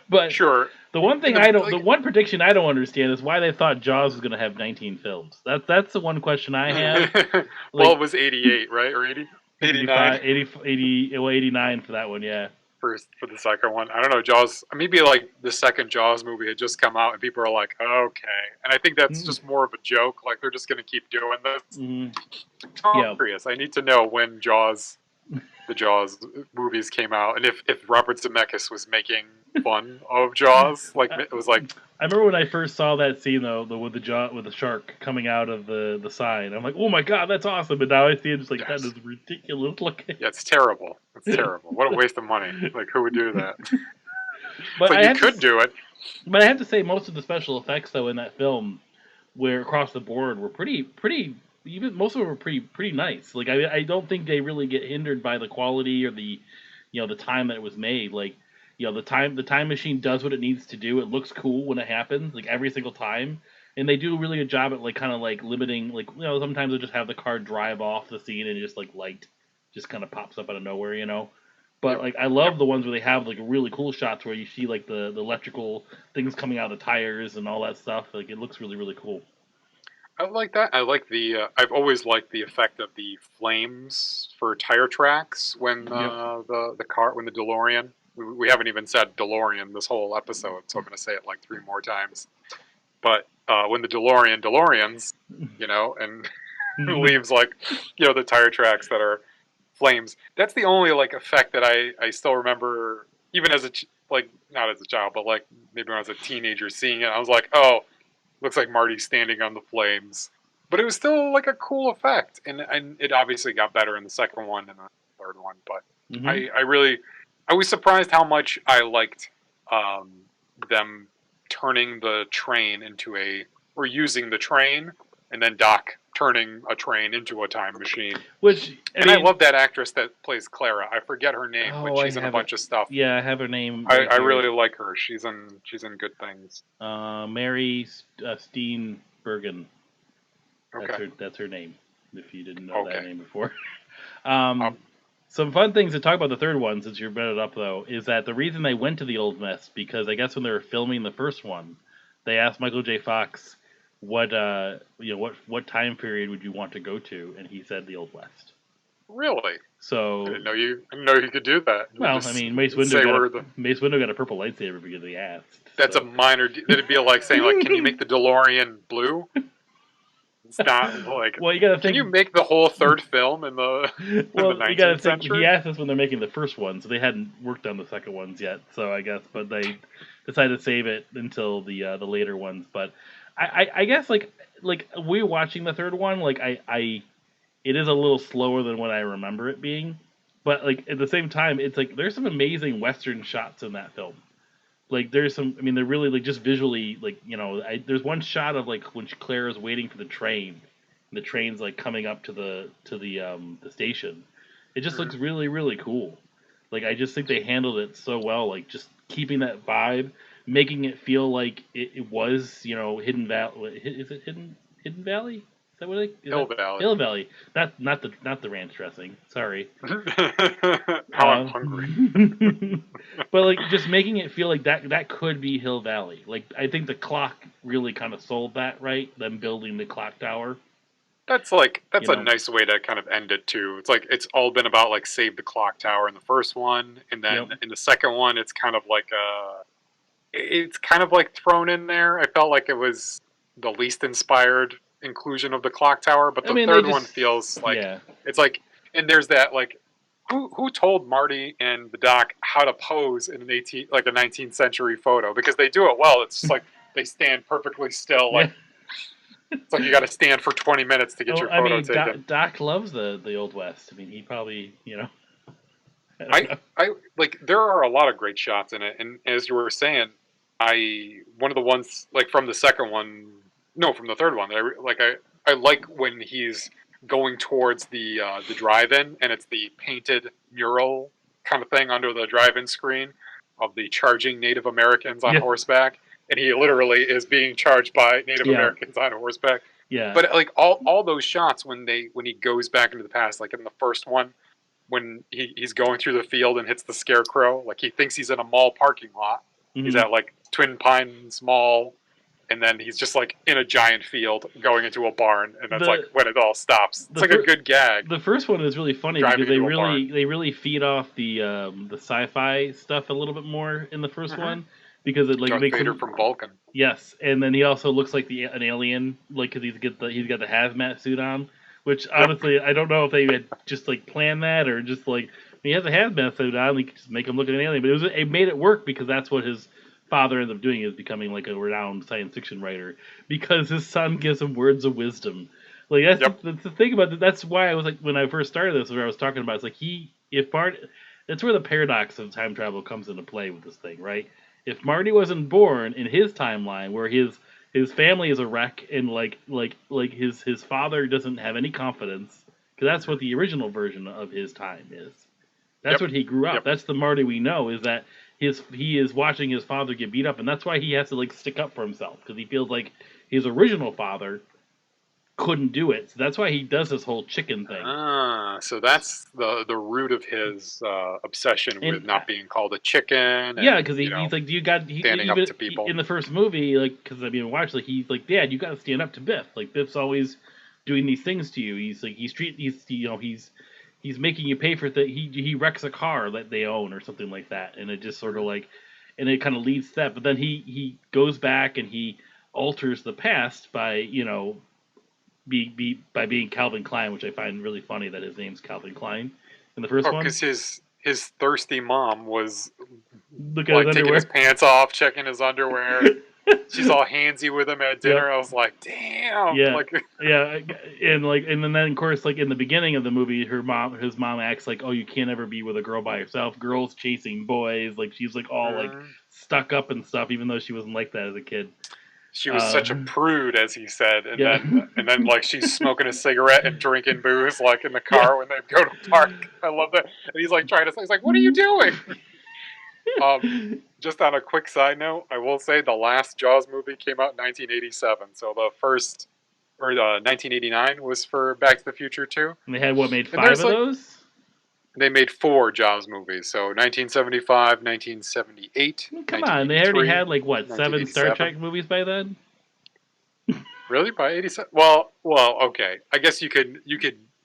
But sure. the one thing And the, the like, one prediction I don't understand is why they thought Jaws was going to have 19 films. That's the one question I have. well, it Like was 88, right, or 80, 89 85, 80, 80, well, 89 for that one, yeah. for the second one. I don't know. Jaws. Maybe like the second Jaws movie had just come out, and people are like, "Okay," and I think that's Mm, just more of a joke. Like they're just going to keep doing this. mm, I'm yeah. curious. I need to know when the Jaws movies came out, and if Robert Zemeckis was making fun of Jaws, like I, it was like, I remember when I first saw that scene though, with the jaw with the shark coming out of the sign. I'm like, oh my god, that's awesome! But now I see it, just like that yes, is ridiculous looking. yeah, it's terrible. It's terrible. What a waste of money. Like who would do that? It's but like I you have to, could do it. but I have to say, most of the special effects though in that film, where across the board, were pretty. Even most of them were pretty nice. Like, I don't think they really get hindered by the quality or the the time that it was made. Like, the time machine does what it needs to do. It looks cool when it happens, like every single time, and they do a really good job at like kind of like limiting. Like, sometimes they just have the car drive off the scene and just like light just kind of pops up out of nowhere. But Yep. like, I Yep. love the ones where they have like really cool shots where you see like the electrical things coming out of the tires and all that stuff. Like, it looks really cool. I like that. I like the. I've always liked the effect of the flames for tire tracks when Yep. the car when the DeLorean. We haven't even said DeLorean this whole episode, so I'm going to say it like 3 more times. But when the DeLoreans, and leaves like the tire tracks that are flames. That's the only like effect that I still remember, even as like not as a child, but like maybe when I was a teenager seeing it. I was like, oh, looks like Marty's standing on the flames. But it was still like a cool effect, and it obviously got better in the second one and the third one. But hmm I was surprised how much I liked um, them turning the train or using the train, and then Doc turning a train into a time machine. Which, I And I mean, love that actress that plays Clara. I forget her name, but oh, I she's in a have it. bunch of stuff. Yeah, I have her name I, right I here. really like her. She's in good things. Mary Steenburgen. Okay. That's her name. If you didn't know that Okay. name before. Um, Um, some fun things to talk about the third one, since you brought it up though, is that the reason they went to the Old West, because I guess when they were filming the first one, they asked Michael J. Fox what time period would you want to go to, and he said the Old West. really? I So, didn't know you. I didn't know you could do that. You well, I just mean, say where the. Mace Windu got a purple lightsaber because he asked. That's a So, minor. That'd be like saying like, can you make the DeLorean blue? It's not like. well, you got to Can you think. make the whole third film in the in the Well, you got to 19th think. He century? asked us when they're making the first one, so they hadn't worked on the second ones yet. So I guess, but they decided to save it until the later ones. But I guess like we're watching the third one, like I it is a little slower than what I remember it being. But like at the same time, it's like there's some amazing Western shots in that film. Like there's some, I mean, they're really like just visually like there's one shot of like when Claire is waiting for the train, and the train's like coming up to the station. It just Hmm. looks really cool. Like, I just think they handled it so well, like just keeping that vibe, making it feel like it was Hidden Valley. Is it Hidden Valley? that what is Hill that Valley. Hill Valley? Not the ranch dressing. Sorry. Now I'm hungry. But like just making it feel like that could be Hill Valley. Like I think the clock really kind of sold that, right? Them building the clock tower. That's You a know. nice way to kind of end it too. It's like it's all been about like save the clock tower in the first one, and Yep. then in the second one, it's kind of like thrown in there. I felt like it was the least inspired inclusion of the clock tower, but I the mean, they third one just feels like yeah. it's like, and there's that like who told Marty and the Doc how to pose in an 19th century photo, because they do it well. It's just like they stand perfectly still, Yeah. like it's like you got to stand for 20 minutes to get Oh, your I photo mean, taken. Doc loves the old west. I mean, he probably I don't I know. I like there are a lot of great shots in it, and as you were saying, I one of the ones like from the second one, no, from the third one. I like when he's going towards the drive-in, and it's the painted mural kind of thing under the drive-in screen of the charging Native Americans on Yeah. horseback, and he literally is being charged by Native Yeah. Americans on horseback. Yeah. But like all those shots when he goes back into the past, like in the first one when he's going through the field and hits the scarecrow, like he thinks he's in a mall parking lot. He's Mhm. at like Twin Pines Mall, and then he's just like in a giant field going into a barn, and that's like The when it all stops. It's the like a fir- good gag, the first one is really funny because driving into a barn. they really feed off the sci-fi stuff a little bit more in the first Mm-hmm. one because it like Darth makes Vader him from Vulcan. yes, and then he also looks like an alien, like because he's got the hazmat suit on, which Yep. honestly I don't know if they had just like planned that or just like he has a hazmat suit on, like just make him look like an alien, but it made it work because that's what his father ends up doing is becoming like a renowned science fiction writer because his son gives him words of wisdom. Like Yep. that's the thing about it. That's why I was like when I first started this, where I was talking about it's like if Bart, that's where the paradox of time travel comes into play with this thing, right? If Marty wasn't born in his timeline, where his family is a wreck and like his father doesn't have any confidence, because that's what the original version of his time is. That's Yep. what he grew up. Yep. That's the Marty we know. Is that he is watching his father get beat up, and that's why he has to like stick up for himself because he feels like his original father couldn't do it. So that's why he does this whole chicken thing. So that's the root of his obsession with And not being called a chicken. yeah, And, because he's like, standing up even to people. in the first movie, like because I mean, watch like he's like, Dad, you got to stand up to Biff. Like Biff's always doing these things to you. He's like he's making you pay for he wrecks a car that they own or something like that, and it just sort of like, and it kind of leads to that. But then he goes back and he alters the past by by being Calvin Klein, which I find really funny that his name's Calvin Klein in the first one. Because his thirsty mom was Look at like his taking underwear. his pants off, checking his underwear. She's all handsy with him at dinner. Yep. I was like, damn. Yeah. Like, Yeah, and then of course like in the beginning of the movie, his mom acts like, oh, you can't ever be with a girl by yourself. Girls chasing boys, like she's like all like stuck up and stuff, even though she wasn't like that as a kid. she was such a prude, as he said, and Yeah. then like she's smoking a cigarette and drinking booze like in the car when they go to park. I love that. And he's like trying to say, he's like, what are you doing? Just on a quick side note, I will say the last Jaws movie came out in 1987. So the first, or 1989 was for Back to the Future 2. And they had made And 5 there's, of like, those? They made 4 Jaws movies. So 1975, 1978. Come on, they already had like 7 Star 1987. Trek movies by then? Really, by 87? Well, okay. I guess you could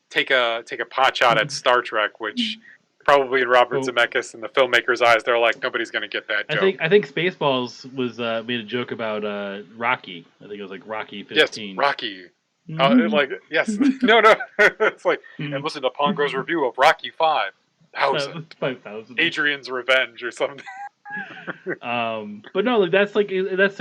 take a pot shot at Star Trek, which probably in Robert Well, Zemeckis and the filmmakers' eyes, they're like, nobody's going to get that joke. I think Spaceballs was made a joke about Rocky. I think it was like Rocky 15. Yes, Rocky. Mhm. Like, yes. No. It's like, and listen to Pongo's review of Rocky 5,000. 5,000. Adrian's Revenge or something. But no, like that's the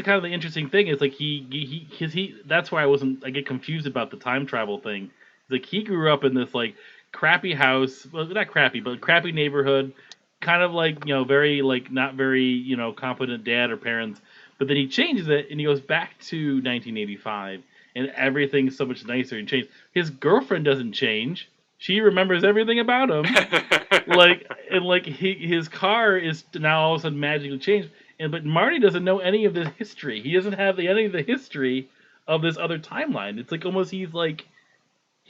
kind of the interesting thing is like he that's why I get confused about the time travel thing. Like he grew up in this like crappy house, well not crappy, but crappy neighborhood, kind of like very like not very competent dad or parents. But then he changes it and he goes back to 1985 and everything's so much nicer and changed. His girlfriend doesn't change. She remembers everything about him. His car is now all of a sudden magically changed, but Marty doesn't know any of the history. He doesn't have any of the history of this other timeline. It's like almost he's living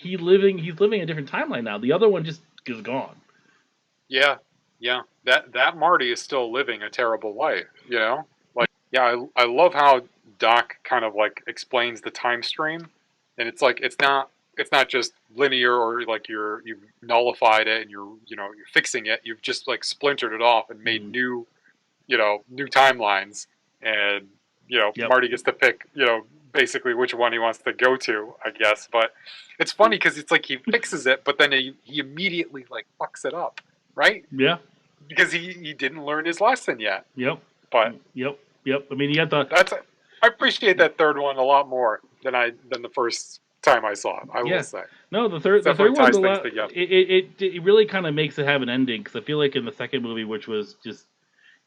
a different timeline now. The other one just is gone. Yeah, yeah. That Marty is still living a terrible life. You know, like yeah, I love how Doc kind of like explains the time stream, and it's like it's not just linear or like you've nullified it and you're fixing it. You've just like splintered it off and made Mm. new timelines, and Yep. Marty gets to pick basically which one he wants to go to, I guess. But it's funny because it's like he fixes it, but then he immediately like fucks it up, right? Yeah. Because he didn't learn his lesson yet. Yep. But Yep. Yep. I mean, you got the I appreciate that third one a lot more than the first time I saw it. I will yeah. say. No, the Definitely third one's ties a things lot. together. It really kind of makes it have an ending because I feel like in the second movie, which was just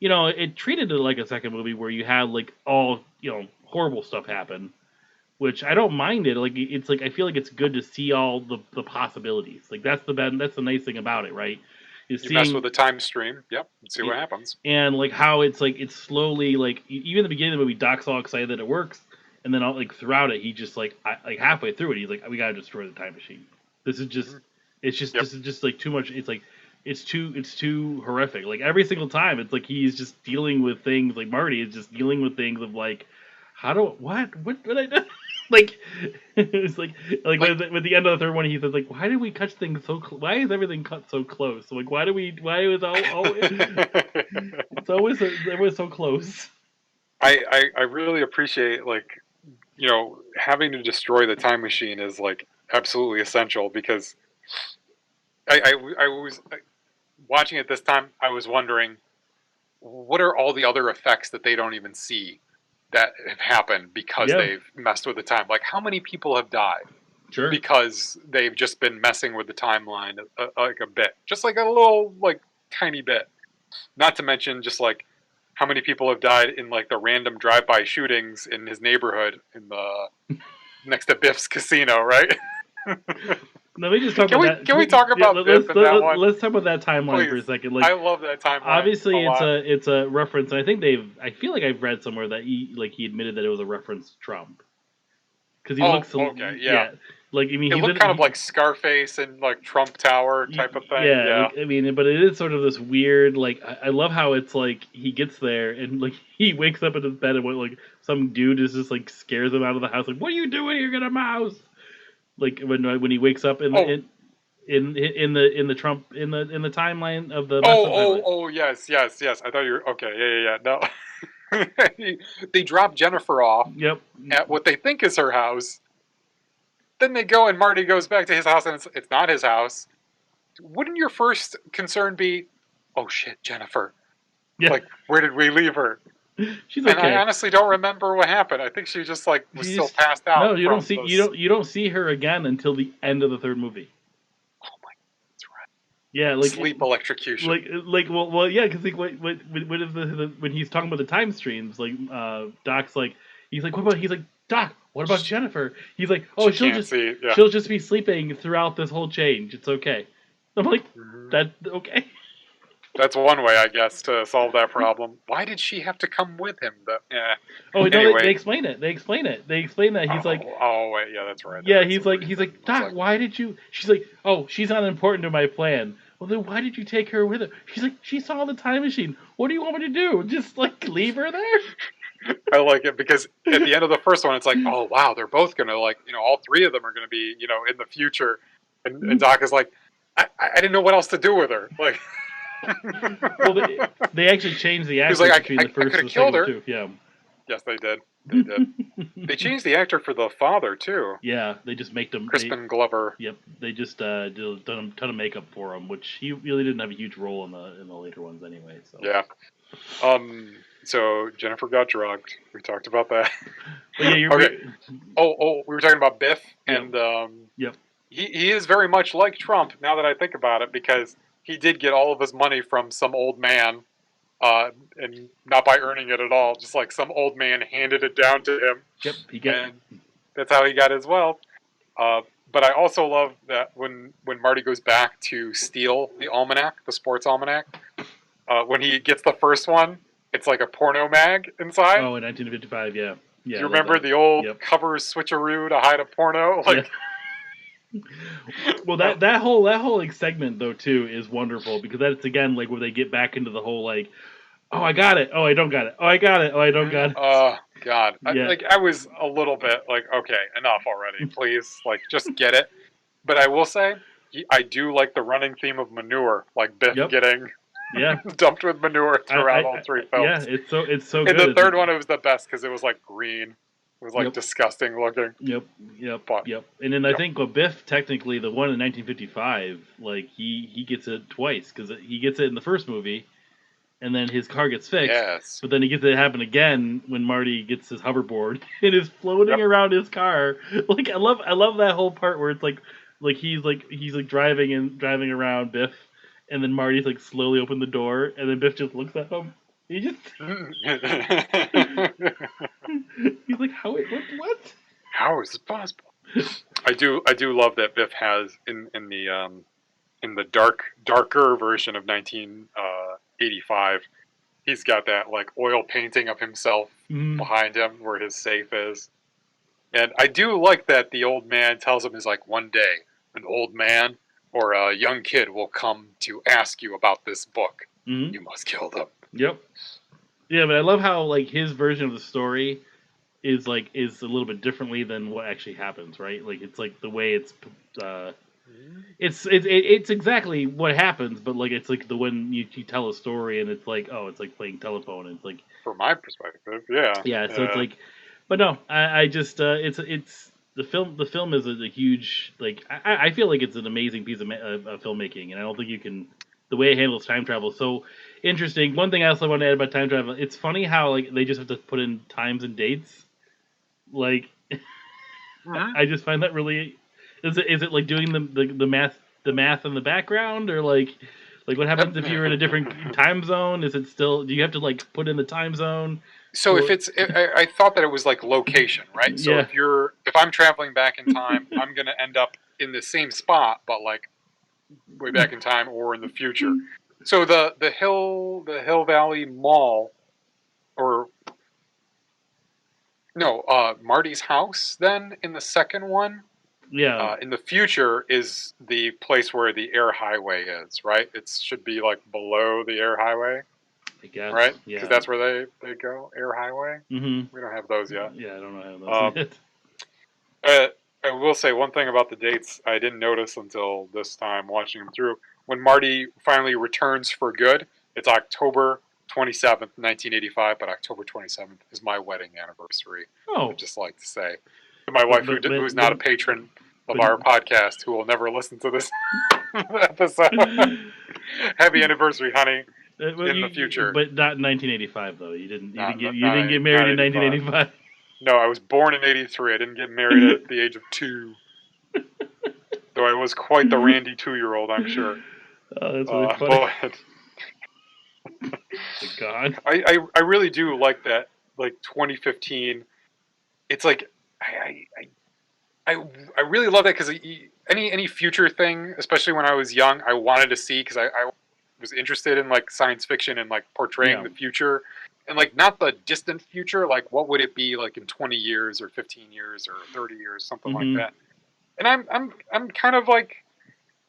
it treated it like a second movie where you had like all horrible stuff happen, which I don't mind it. Like it's like I feel like it's good to see all the possibilities. Like that's the nice thing about it, right? Is You mess with seeing the time stream, yep, and see what it, happens. and like how it's like it's slowly like even at the beginning of the movie, Doc's all excited that it works, and then like throughout it, he just like halfway through it, he's like, we gotta destroy the time machine. This is just Mhm. it's just Yep. this is just like too much. It's like it's too horrific. Like every single time, it's like he's just dealing with things. Like Marty is just dealing with things of like, how do what did I do? Like it's like with the end of the third one, he says like, why did we cut things so? Why is everything cut so close? Like why is all it's always so close. I really appreciate like having to destroy the time machine is like absolutely essential because I was watching it this time. I was wondering what are all the other effects that they don't even see that have happened because Yeah, they've messed with the time. Like how many people have died sure. because they've just been messing with the timeline like a bit, just like a little like tiny bit. Not to mention just like how many people have died in like the random drive-by shootings in his neighborhood in the next to Biff's casino, right? Let me just talk can about we that. can we talk Yeah, about Biff in that one, let's talk about that timeline for please? a second. I Like, love that timeline a obviously, lot. it's a reference. I think I feel like I've read somewhere that he admitted that it was a reference to Trump because he Oh, looks okay, yeah. yeah. Like I mean, It he's looked in kind of like Scarface and like Trump Tower type of thing. yeah. Yeah. Like I mean, but it is sort of this weird. Like I love how it's like he gets there and like he wakes up in his bed and what like some dude is just like scares him out of the house. Like, what are you doing here? Get a mouse. Like when he wakes up in the Oh, in the Trump in the timeline of the mess up oh, highway. yes, yes, yes. I thought you were okay. Yeah, yeah, yeah. No, they drop Jennifer off Yep. at what they think is her house. Then they go and Marty goes back to his house and it's not his house. Wouldn't your first concern be, oh shit, Jennifer? Yeah. Like, where did we leave her? She's And I okay. honestly don't remember what happened. I think she just like was She still just passed no. out You don't from see those. you don't see her again until the end of the third movie. Oh my, that's right. Yeah, Sleep electrocution. well yeah, because like what is when he's talking about the time streams, like Doc's like he's like Doc, what about Jennifer? He's like, oh, She can't see. Yeah. she'll just be sleeping throughout this whole change. It's okay. I'm like, Mhm. that okay. That's one way, I guess, to solve that problem. Why did she have to come with him? Though? Yeah. Oh no, they Anyway. explain it. They explain it. They explain that he's like, Oh wait, yeah, that's right. yeah, There is a reason. he's like, It's Doc, like, why did you? She's like, oh, she's not important to my plan. Well, then why did you take her with her? She's like, she saw the time machine. What do you want me to do? Just like leave her there? I like it because at the end of the first one, it's like, oh wow, they're both gonna like, all three of them are gonna be, in the future, and Doc is like, I didn't know what else to do with her. Like, Well, they actually changed the actors like, between I the first could and have the second killed her. one too. Yeah. Yes, they did. They did. They changed the actor for the father too, Yeah, they just make them. Crispin Glover. Yep, they just did a ton of makeup for him, which he really didn't have a huge role in the later ones anyway. So Yeah. So Jennifer got drugged. We talked about that. But yeah, Okay. We were talking about Biff, Yep. and Yep. he is very much like Trump. Now that I think about it, because he did get all of his money from some old man, and not by earning it at all. Just like some old man handed it down to him, Yep, he got. and that's how he got his wealth. But I also love that when Marty goes back to steal the almanac, the sports almanac, when he gets the first one, it's like a porno mag inside. Oh, in 1955, yeah. Yeah, Do you remember the old Yep. covers switcheroo to hide a porno? Like, Well, that whole like segment though too is wonderful because that's again like where they get back into the whole like, oh I got it, oh I don't got it, oh I got it, oh I don't got it. oh God, Yeah. I was a little bit like, okay, enough already, please, like just get it. But I will say, I do like the running theme of manure, like Biff Yep. getting Yeah. dumped with manure throughout all three films. Yeah, it's so In good. the third one, it was the best because it was like green. It was like Yep. disgusting looking. Yep. But, And then I think with Biff, technically the one in 1955, like he gets it twice because he gets it in the first movie, and then his car gets fixed. Yes. But then he gets it happen again when Marty gets his hoverboard and is floating around his car. Like I love that whole part where it's like he's driving around Biff, and then Marty's like slowly open the door, and then Biff just looks at him. He just he's like, what? How is this possible? I do love that Biff has in the darker version of 1985. He's got that like oil painting of himself behind him where his safe is. And I do like that the old man tells him is like, one day an old man or a young kid will come to ask you about this book. You must kill them. Yep. Yeah, but I love how like his version of the story is a little bit differently than what actually happens, right? Like it's like the way it's exactly what happens, but like it's like the when you tell a story and it's like, oh, it's like playing telephone. And it's like from my perspective, yeah. Yeah, so it's like, but no, I just it's the film. The film is a huge like I feel like it's an amazing piece of filmmaking, and I don't think you can the way it handles time travel. So interesting. One thing I also want to add about time travel, it's funny how like they just have to put in times and dates. Like, I just find that really. Is it like doing the math in the background, or like what happens if you're in a different time zone? Is it still? Do you have to like put in the time zone? So I thought that it was like location, right? So if I'm traveling back in time, I'm gonna end up in the same spot, but like way back in time or in the future. So the Hill Valley Mall, or no, Marty's house then in the second one. Yeah. In the future is the place where the air highway is, right? It should be like below the air highway. I guess. Right? Yeah. Because that's where they go, air highway. Mm-hmm. We don't have those yet. Yeah, I don't have those yet. I will say one thing about the dates I didn't notice until this time watching them through. When Marty finally returns for good, it's October 27th, 1985, but October 27th is my wedding anniversary. Oh. I'd just like to say. To my wife, who's not a patron of our podcast, who will never listen to this episode. Happy anniversary, honey. In the future, but not in 1985 though. You didn't get married in 1985. No, I was born in '83. I didn't get married at the age of 2. Though I was quite the randy 2-year-old, I'm sure. Oh, that's really funny. But God, I really do like that. Like 2015, it's like I really love that because any future thing, especially when I was young, I wanted to see because I was interested in like science fiction and like portraying the future, and like not the distant future, like what would it be like in 20 years or 15 years or 30 years, something like that. And I'm kind of like,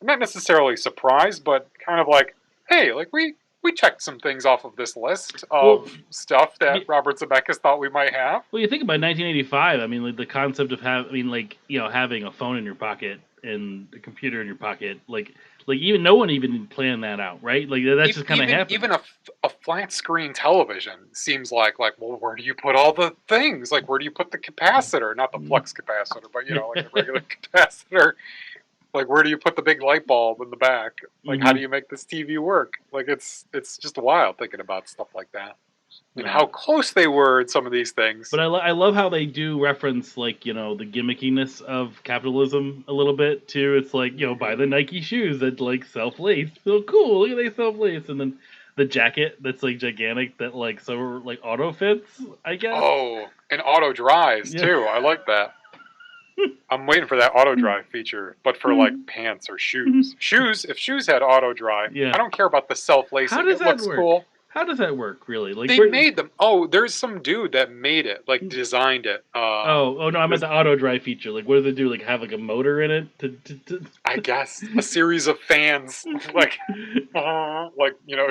I'm not necessarily surprised, but kind of like, hey, like we checked some things off of this list of stuff that Robert Zemeckis thought we might have. Well, you think about 1985. I mean, like the concept of having a phone in your pocket and a computer in your pocket, like even no one even planned that out, right? Like that's just kind of happened. Even a flat screen television seems like well, where do you put all the things? Like where do you put the capacitor? Not the flux capacitor, but like the regular capacitor. Like where do you put the big light bulb in the back? Like how do you make this TV work? Like it's just wild thinking about stuff like that. And how close they were in some of these things. But I love how they do reference, like, the gimmickiness of capitalism a little bit, too. It's like, buy the Nike shoes that, like, self-laced. So cool, look at they self-laced. And then the jacket that's, like, gigantic that, like, auto fits, I guess. Oh, and auto dries, too. I like that. I'm waiting for that auto dry feature, but for, like, pants or shoes. If shoes had auto dry, I don't care about the self-lacing. How does that work? Cool. How does that work, really? Like, They made them. Oh, there's some dude that made it, like designed it. oh no, I meant the auto drive feature. Like, what do they do? Like, have like a motor in it to... I guess a series of fans, like,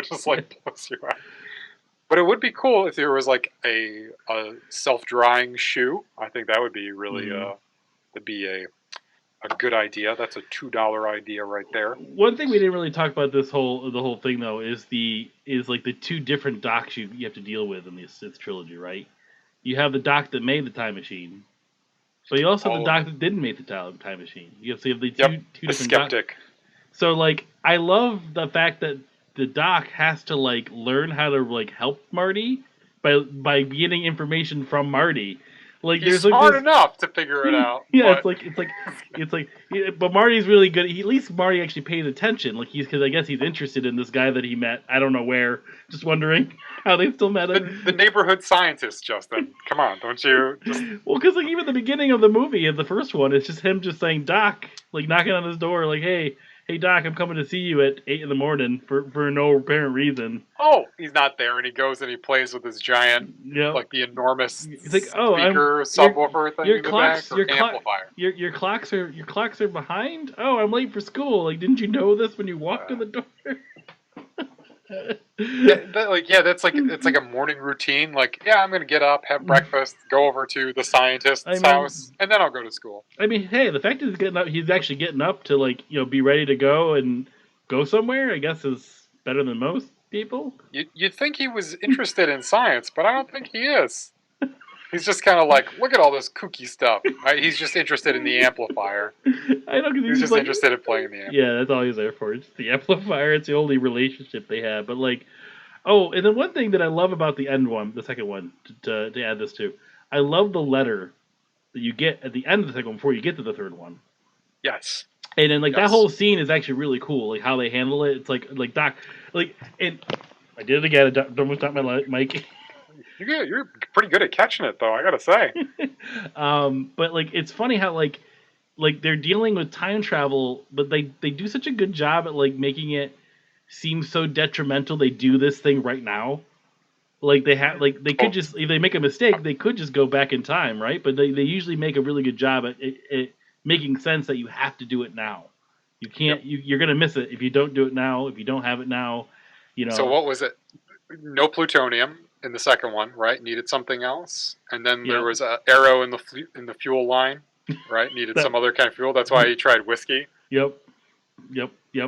just like blows you out. But it would be cool if there was like a self-drying shoe. I think that would be really would be a good idea. That's a $2 idea right there. One thing we didn't really talk about the whole thing though is like the two different Docs you have to deal with in this trilogy, right? You have the Doc that made the time machine, but you also have the Doc that didn't make the time machine. You have the two different skeptic. Docs. So like I love the fact that the Doc has to like learn how to like help Marty by getting information from Marty. Like he's there's smart enough to figure it out. Yeah, it's like, but Marty's really good. At least Marty actually pays attention. Like because I guess he's interested in this guy that he met. I don't know where. Just wondering how they still met him. The neighborhood scientist, Justin. Come on, don't you? Well, because like even the beginning of the movie, of the first one, it's just him just saying Doc, like knocking on his door, like Hey Doc, I'm coming to see you at 8 a.m. for no apparent reason. Oh, he's not there, and he goes and he plays with his giant, like the enormous speaker subwoofer thing in the back, or amplifier. Your clocks are behind. Oh, I'm late for school. Like, didn't you know this when you walked in the door? That's like it's like a morning routine. Like, I'm gonna get up, have breakfast, go over to the scientist's house, and then I'll go to school. I mean, hey, the fact that he's actually getting up to like be ready to go and go somewhere, I guess is better than most people. You'd think he was interested in science, but I don't think he is. He's just kind of like, look at all this kooky stuff. He's just interested in the amplifier. I know, because he's just interested in playing the amplifier. Yeah, that's all he's there for. It's the amplifier. It's the only relationship they have. But like, and then one thing that I love about the second one, to add this to, I love the letter that you get at the end of the second one before you get to the third one. Yes. And then that whole scene is actually really cool, like how they handle it. It's like Doc, and I did it again. I almost dropped my mic. You're pretty good at catching it, though, I gotta say. But like, it's funny how like they're dealing with time travel, but they do such a good job at like making it seem so detrimental. They do this thing right now. Like they could just, if they make a mistake, they could just go back in time, right? But they usually make a really good job at making sense that you have to do it now. You can't. You're gonna miss it if you don't do it now. If you don't have it now, So what was it? No plutonium in the second one, right? Needed something else, and then there was an arrow in the fuel line, right? Needed some other kind of fuel. That's why he tried whiskey. Yep.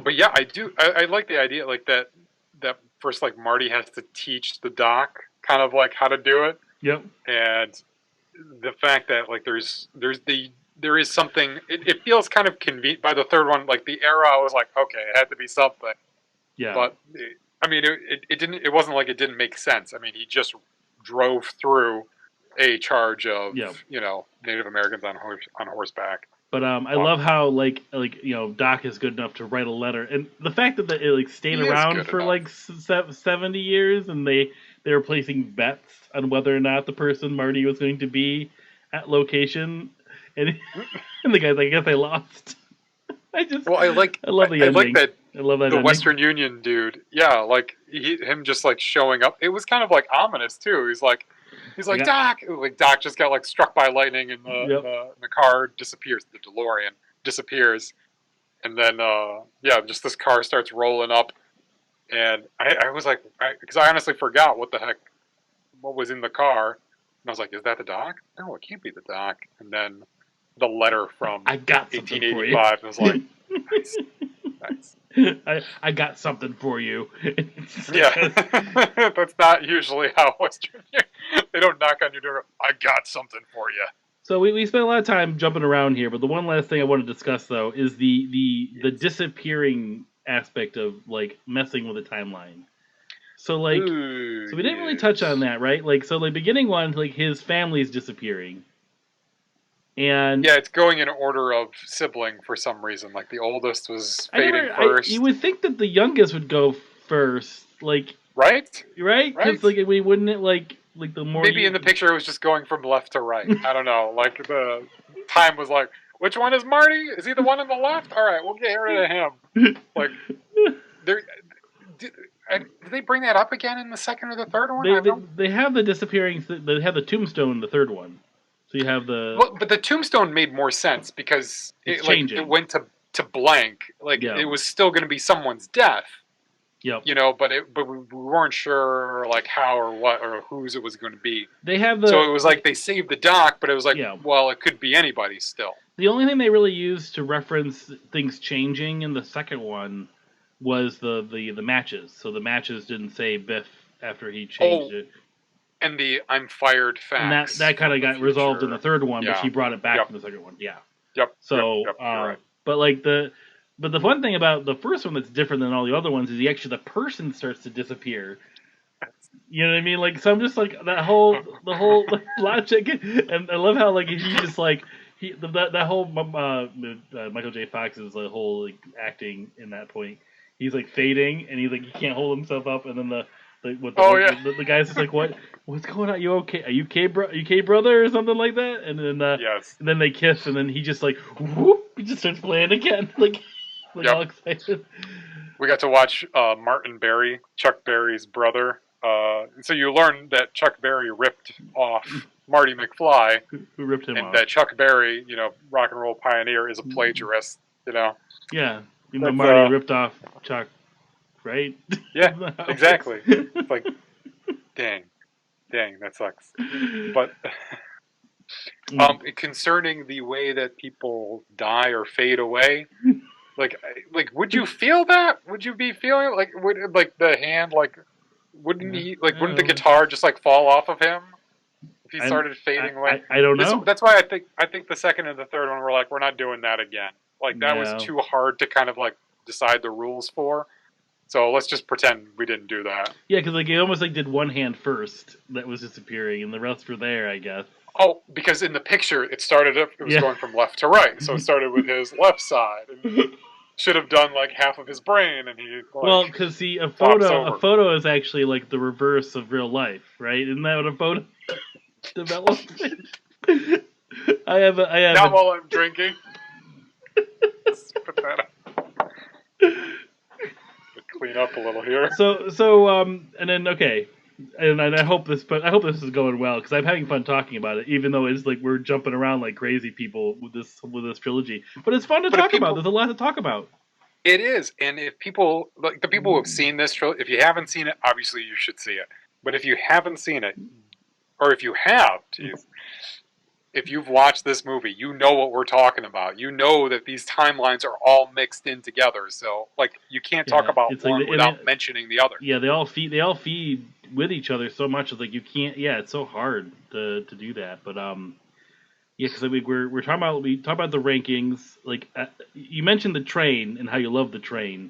But yeah, I do. I like the idea, like that first, like Marty has to teach the Doc kind of like how to do it. Yep. And the fact that like there is something. It feels kind of convenient. By the third one, like the arrow, I was like, okay, it had to be something. Yeah. But I mean, it didn't. It wasn't like it didn't make sense. I mean, he just drove through a charge of Native Americans on horseback. But I love how like Doc is good enough to write a letter, and the fact that it like stayed around for like 70 years, and they were placing bets on whether or not the person Marty was going to be at location, and the guy's like, I guess I lost. I love the ending. I love that the ending. Western Union dude. Yeah, like him just like showing up. It was kind of like ominous too. He's like Doc. Like Doc just got like struck by lightning, and the car disappears. The DeLorean disappears, and then just this car starts rolling up, and I was like, because I honestly forgot what was in the car, and I was like, is that the Doc? No, it can't be the Doc. And then the letter from I got 1885. I was like, nice. I got something for you. Yeah, that's not usually how Western. They don't knock on your door. I got something for you. So we spent a lot of time jumping around here, but the one last thing I want to discuss though is the disappearing aspect of like messing with the timeline. So like, we didn't really touch on that, right? Like, so like beginning one, like his family's disappearing. And it's going in order of sibling for some reason. Like the oldest was fading first. You would think that the youngest would go first, like right? Because like we wouldn't like the more maybe in the picture it was just going from left to right. I don't know. Like the time was like, which one is Marty? Is he the one on the left? All right, we'll get rid of him. Like the they bring that up again in the second or the third one? They have the disappearing. They have the tombstone in the third one. So you have the. Well, but the tombstone made more sense because it went to blank. Like it was still going to be someone's death. Yep. You know, but we weren't sure like how or what or whose it was going to be. They have the. So it was like they saved the doc, but it was like, well, it could be anybody still. The only thing they really used to reference things changing in the second one was the matches. So the matches didn't say Biff after he changed it. And the "I'm fired" facts. And that kind of got resolved in the third one, but she brought it back in the second one. Yeah. Yep. So, right. But like the fun thing about the first one that's different than all the other ones is the person starts to disappear. You know what I mean? Like, so I'm just like the whole logic, and I love how like he just like that whole Michael J. Fox's whole like acting in that point. He's like fading, and he's like he can't hold himself up, and then the guy's just like, what's going on? You okay? Are you okay, brother, or something like that? And then yes. And then they kiss, and then he just like whoop, he just starts playing again, like all excited. We got to watch Martin Berry, Chuck Berry's brother. So you learn that Chuck Berry ripped off Marty McFly, who ripped him off, and that Chuck Berry, you know, rock and roll pioneer, is a plagiarist. You know. Yeah, Marty ripped off Chuck. Right? Yeah, exactly. It's like, dang, that sucks. But concerning the way that people die or fade away, like, would you feel that? Would you be feeling like the hand, like, wouldn't the guitar just like fall off of him if he started fading away? I don't know. That's why I think the second and the third one were like, we're not doing that again. Like that was too hard to kind of like decide the rules for. So let's just pretend we didn't do that. Yeah, because like it almost like did one hand first that was disappearing, and the rest were there, I guess. Oh, because in the picture it was going from left to right, so it started with his left side, and should have done like half of his brain, and he. Like, because see, a photo is actually like the reverse of real life, right? Isn't that what a photo develops? I have. Not while I'm drinking. Let's put that up. Clean up a little here. And then and I hope this is going well because I'm having fun talking about it, even though it's like we're jumping around like crazy people with this trilogy. But it's fun to talk about. There's a lot to talk about. It is, and if people like the people who have seen this trilogy, if you haven't seen it, obviously you should see it. But if you haven't seen it, or if you have, if you've watched this movie, you know what we're talking about. You know that these timelines are all mixed in together. So, like, you can't talk about one without mentioning the other. Yeah, they all feed with each other so much. It's like you can't. Yeah, it's so hard to do that. But because we're talking about the rankings. Like you mentioned the train and how you love the train.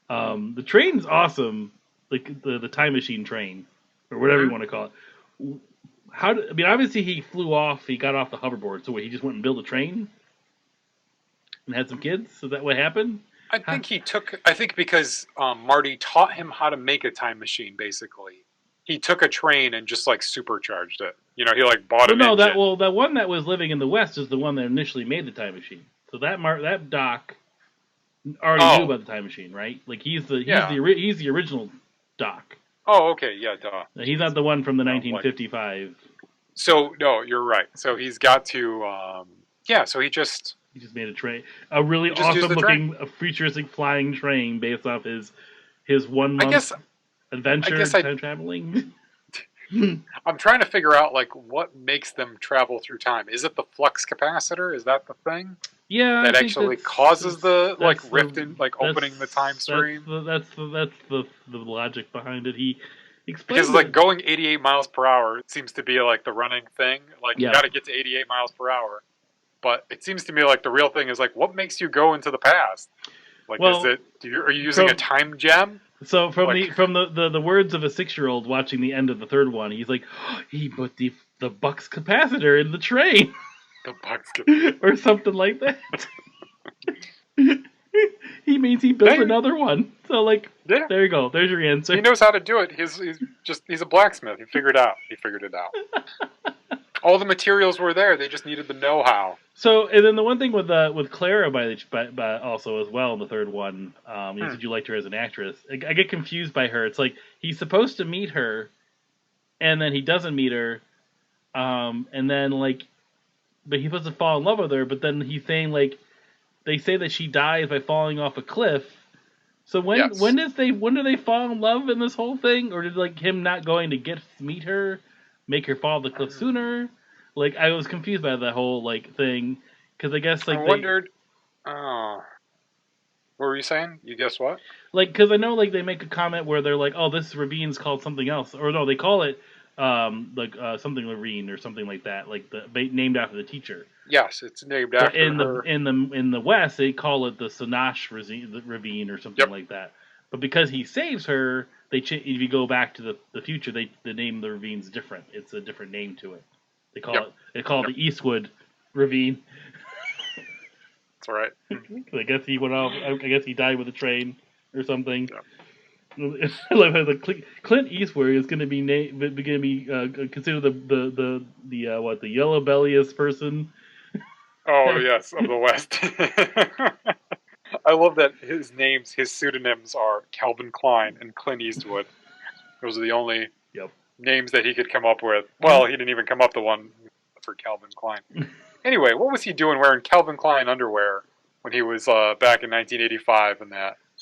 The train's awesome. Like the time machine train or whatever you want to call it. Obviously he flew off. He got off the hoverboard. So he just went and built a train and had some kids. Is that what happened? I think because Marty taught him how to make a time machine. Basically, he took a train and just like supercharged it. You know, he like bought an engine. That one that was living in the West is the one that initially made the time machine. So that Doc already knew about the time machine, right? Like he's the original Doc. Oh, okay, yeah, duh. He's not the one from the 1955. So no, you're right. So he's got to, So he just made a train, a really awesome looking, futuristic flying train based off his 1 month adventure time traveling. I'm trying to figure out like what makes them travel through time. Is it the flux capacitor? Is that the thing? Yeah, that actually causes the rift in opening the time stream. That's the logic behind it. He explains because like going 88 miles per hour seems to be like the running thing. Like you got to get to 88 miles per hour. But it seems to me like the real thing is like what makes you go into the past? Like are you using a time gem? So from the words of a 6-year-old watching the end of the third one, he's like, he put the Buck's capacitor in the train. The Buck's or something like that. He means he built another one. So there you go. There's your answer. He knows how to do it. He's a blacksmith. He figured it out. All the materials were there. They just needed the know-how. So, and then the one thing with Clara by also as well in the third one, you Hmm. said you liked her as an actress. I get confused by her. It's like he's supposed to meet her, and then he doesn't meet her, and then like, but he supposed to fall in love with her. But then he's saying like they say that she dies by falling off a cliff. So Yes. when do they fall in love in this whole thing, or did like him not going to get to meet her make her fall off the cliff sooner? Like I was confused by that whole like thing because I guess I like they wondered. Oh, what were you saying? You guess what? like because I know like they make a comment where they're like, oh, this ravine's called something else, or no, they call it like something ravine or something like that, like named after the teacher. Yes, it's named But after her. in the West, they call it the Sanash ravine or something Yep. like that. But because he saves her, if you go back to the future, the name of the ravine's different. It's a different name to it. Yep. They call it Yep. the Eastwood ravine. That's all right. I guess he went off. I guess he died with a train or something. Yep. I love how Clint Eastwood is going to be considered the yellow belliest person. Oh yes, of the West. I love that his pseudonyms are Calvin Klein and Clint Eastwood. Those are the only Yep. names that he could come up with. Well, he didn't even come up with one for Calvin Klein. Anyway, what was he doing wearing Calvin Klein underwear when he was back in 1985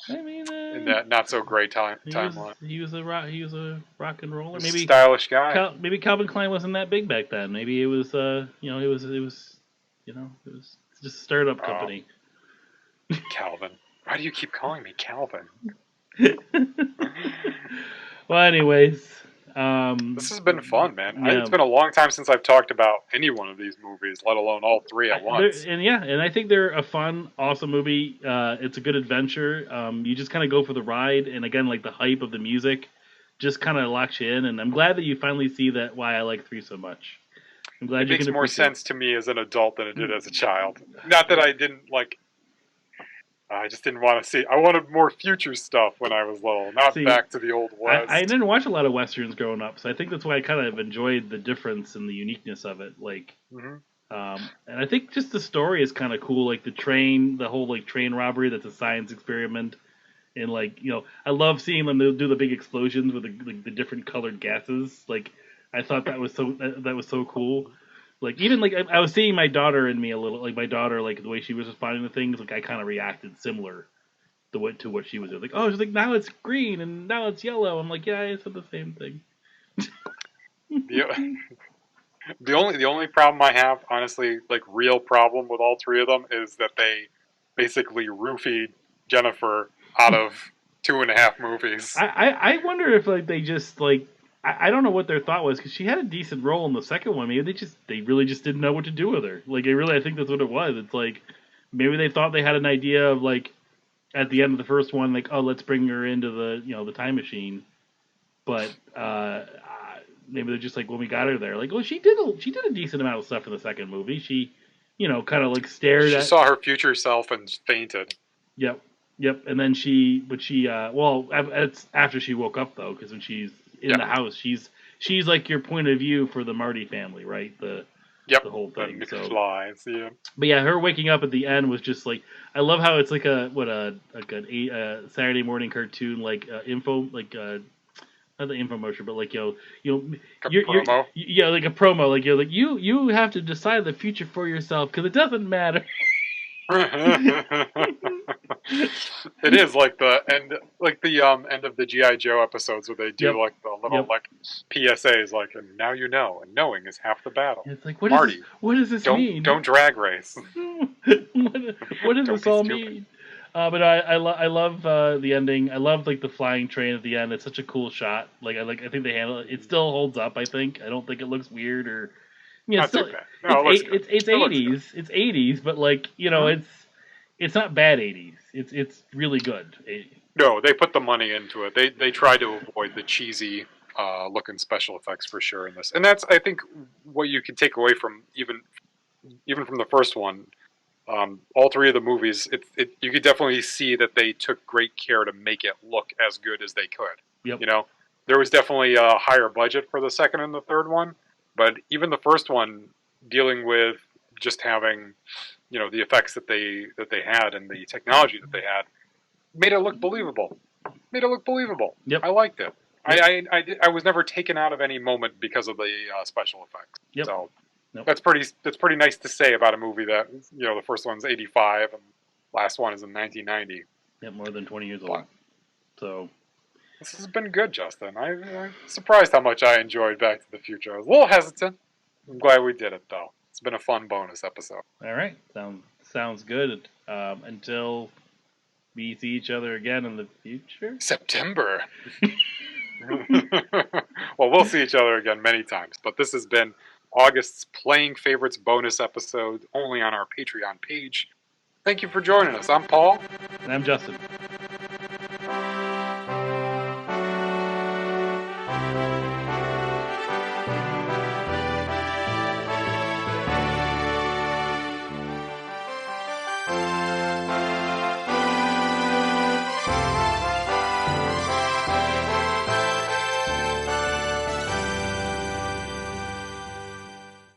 I mean, in that not so great timeline? he was a rock and roller. He was a Maybe stylish guy. Maybe Calvin Klein wasn't that big back then. Maybe it was it was just a startup Oh, company. Calvin. Why do you keep calling me Calvin? Well, anyways, This has been fun, man. yeah. It's been a long time since I've talked about any one of these movies, let alone all three at once. And I think they're a fun, awesome movie. It's a good adventure. You just kind of go for the ride, and again, like the hype of the music, just kind of locks you in. And I'm glad that you finally see that why I like 3 so much. I'm glad It you makes can more appreciate. sense to me as an adult than it did as a child. Not that I didn't like. I just didn't want to see. I wanted more future stuff when I was little, not See, back to the old I West. didn't watch a lot of westerns growing up, so I think that's why I kind of enjoyed the difference and the uniqueness of it. Like, Hmm. and I think just the story is kind of cool. Like the whole like train robbery that's a science experiment, and like I love seeing them do the big explosions with the different colored gases. Like, I thought that was so cool. Like even like I was seeing my daughter in me a little, like my daughter like the way she was responding to things. Like I kind of reacted similar to what she was doing. Like, oh, she's like, now it's green and now it's yellow. I'm like, yeah, I said the same thing. The, the only problem I have, honestly, like real problem with all three of them, is that they basically roofied Jennifer out of 2.5 movies. I wonder if like they just like I don't know what their thought was because she had a decent role in the second one. Maybe they really just didn't know what to do with her. Like I think that's what it was. It's like maybe they thought they had an idea of like at the end of the first one, like oh let's bring her into the the time machine, but maybe they're just like when we got her there, like well she did a decent amount of stuff in the second movie. She kind of like stared She at. saw her future self and fainted. Yep, yep. And then it's after she woke up though, because when she's in Yeah. the house, she's like your point of view for the Marty family, right? Yep. The whole The thing. So, McFlies. Yeah. but yeah, her waking up at the end was just like I love how it's like a Saturday morning cartoon like info like not the infomercial, but like you're Promo. yeah like a promo like you're like you have to decide the future for yourself because it doesn't matter. It is like the end of the GI Joe episodes where they do Yep. like the little Yep. like PSAs like and now you know and knowing is half the battle. It's like Marty, what does this mean? don't drag race. What does Don't this be all stupid. mean? But I love the ending. I love like the flying train at the end. It's such a cool shot. I think they handle it. It still holds up. I think. I don't think it looks weird or. Yeah, it's Not too still bad. No, it looks good. it's It looks good. 80s. It's 80s, but like Mhm. it's not bad 80s. It's really good. No, they put the money into it. They try to avoid the cheesy looking special effects for sure in this, and that's I think what you can take away from even from the first one. All three of the movies, you could definitely see that they took great care to make it look as good as they could. Yep. You know, there was definitely a higher budget for the second and the third one, But even the first one, dealing with just having, the effects that they had and the technology that they had, made it look believable. Yep. I liked it. Yep. I was never taken out of any moment because of the special effects. Yep. So Nope. that's pretty nice to say about a movie that the first one's 85 and last one is in 1990. Yep, more than 20 years old. So this has been good, Justin. I'm surprised how much I enjoyed Back to the Future. I was a little hesitant. I'm glad we did it though. It's been a fun bonus episode. All right, sounds good. Until we see each other again in the future. September. Well, we'll see each other again many times, but this has been August's Playing Favorites bonus episode only on our Patreon page. Thank you for joining us. I'm Paul. And I'm Justin.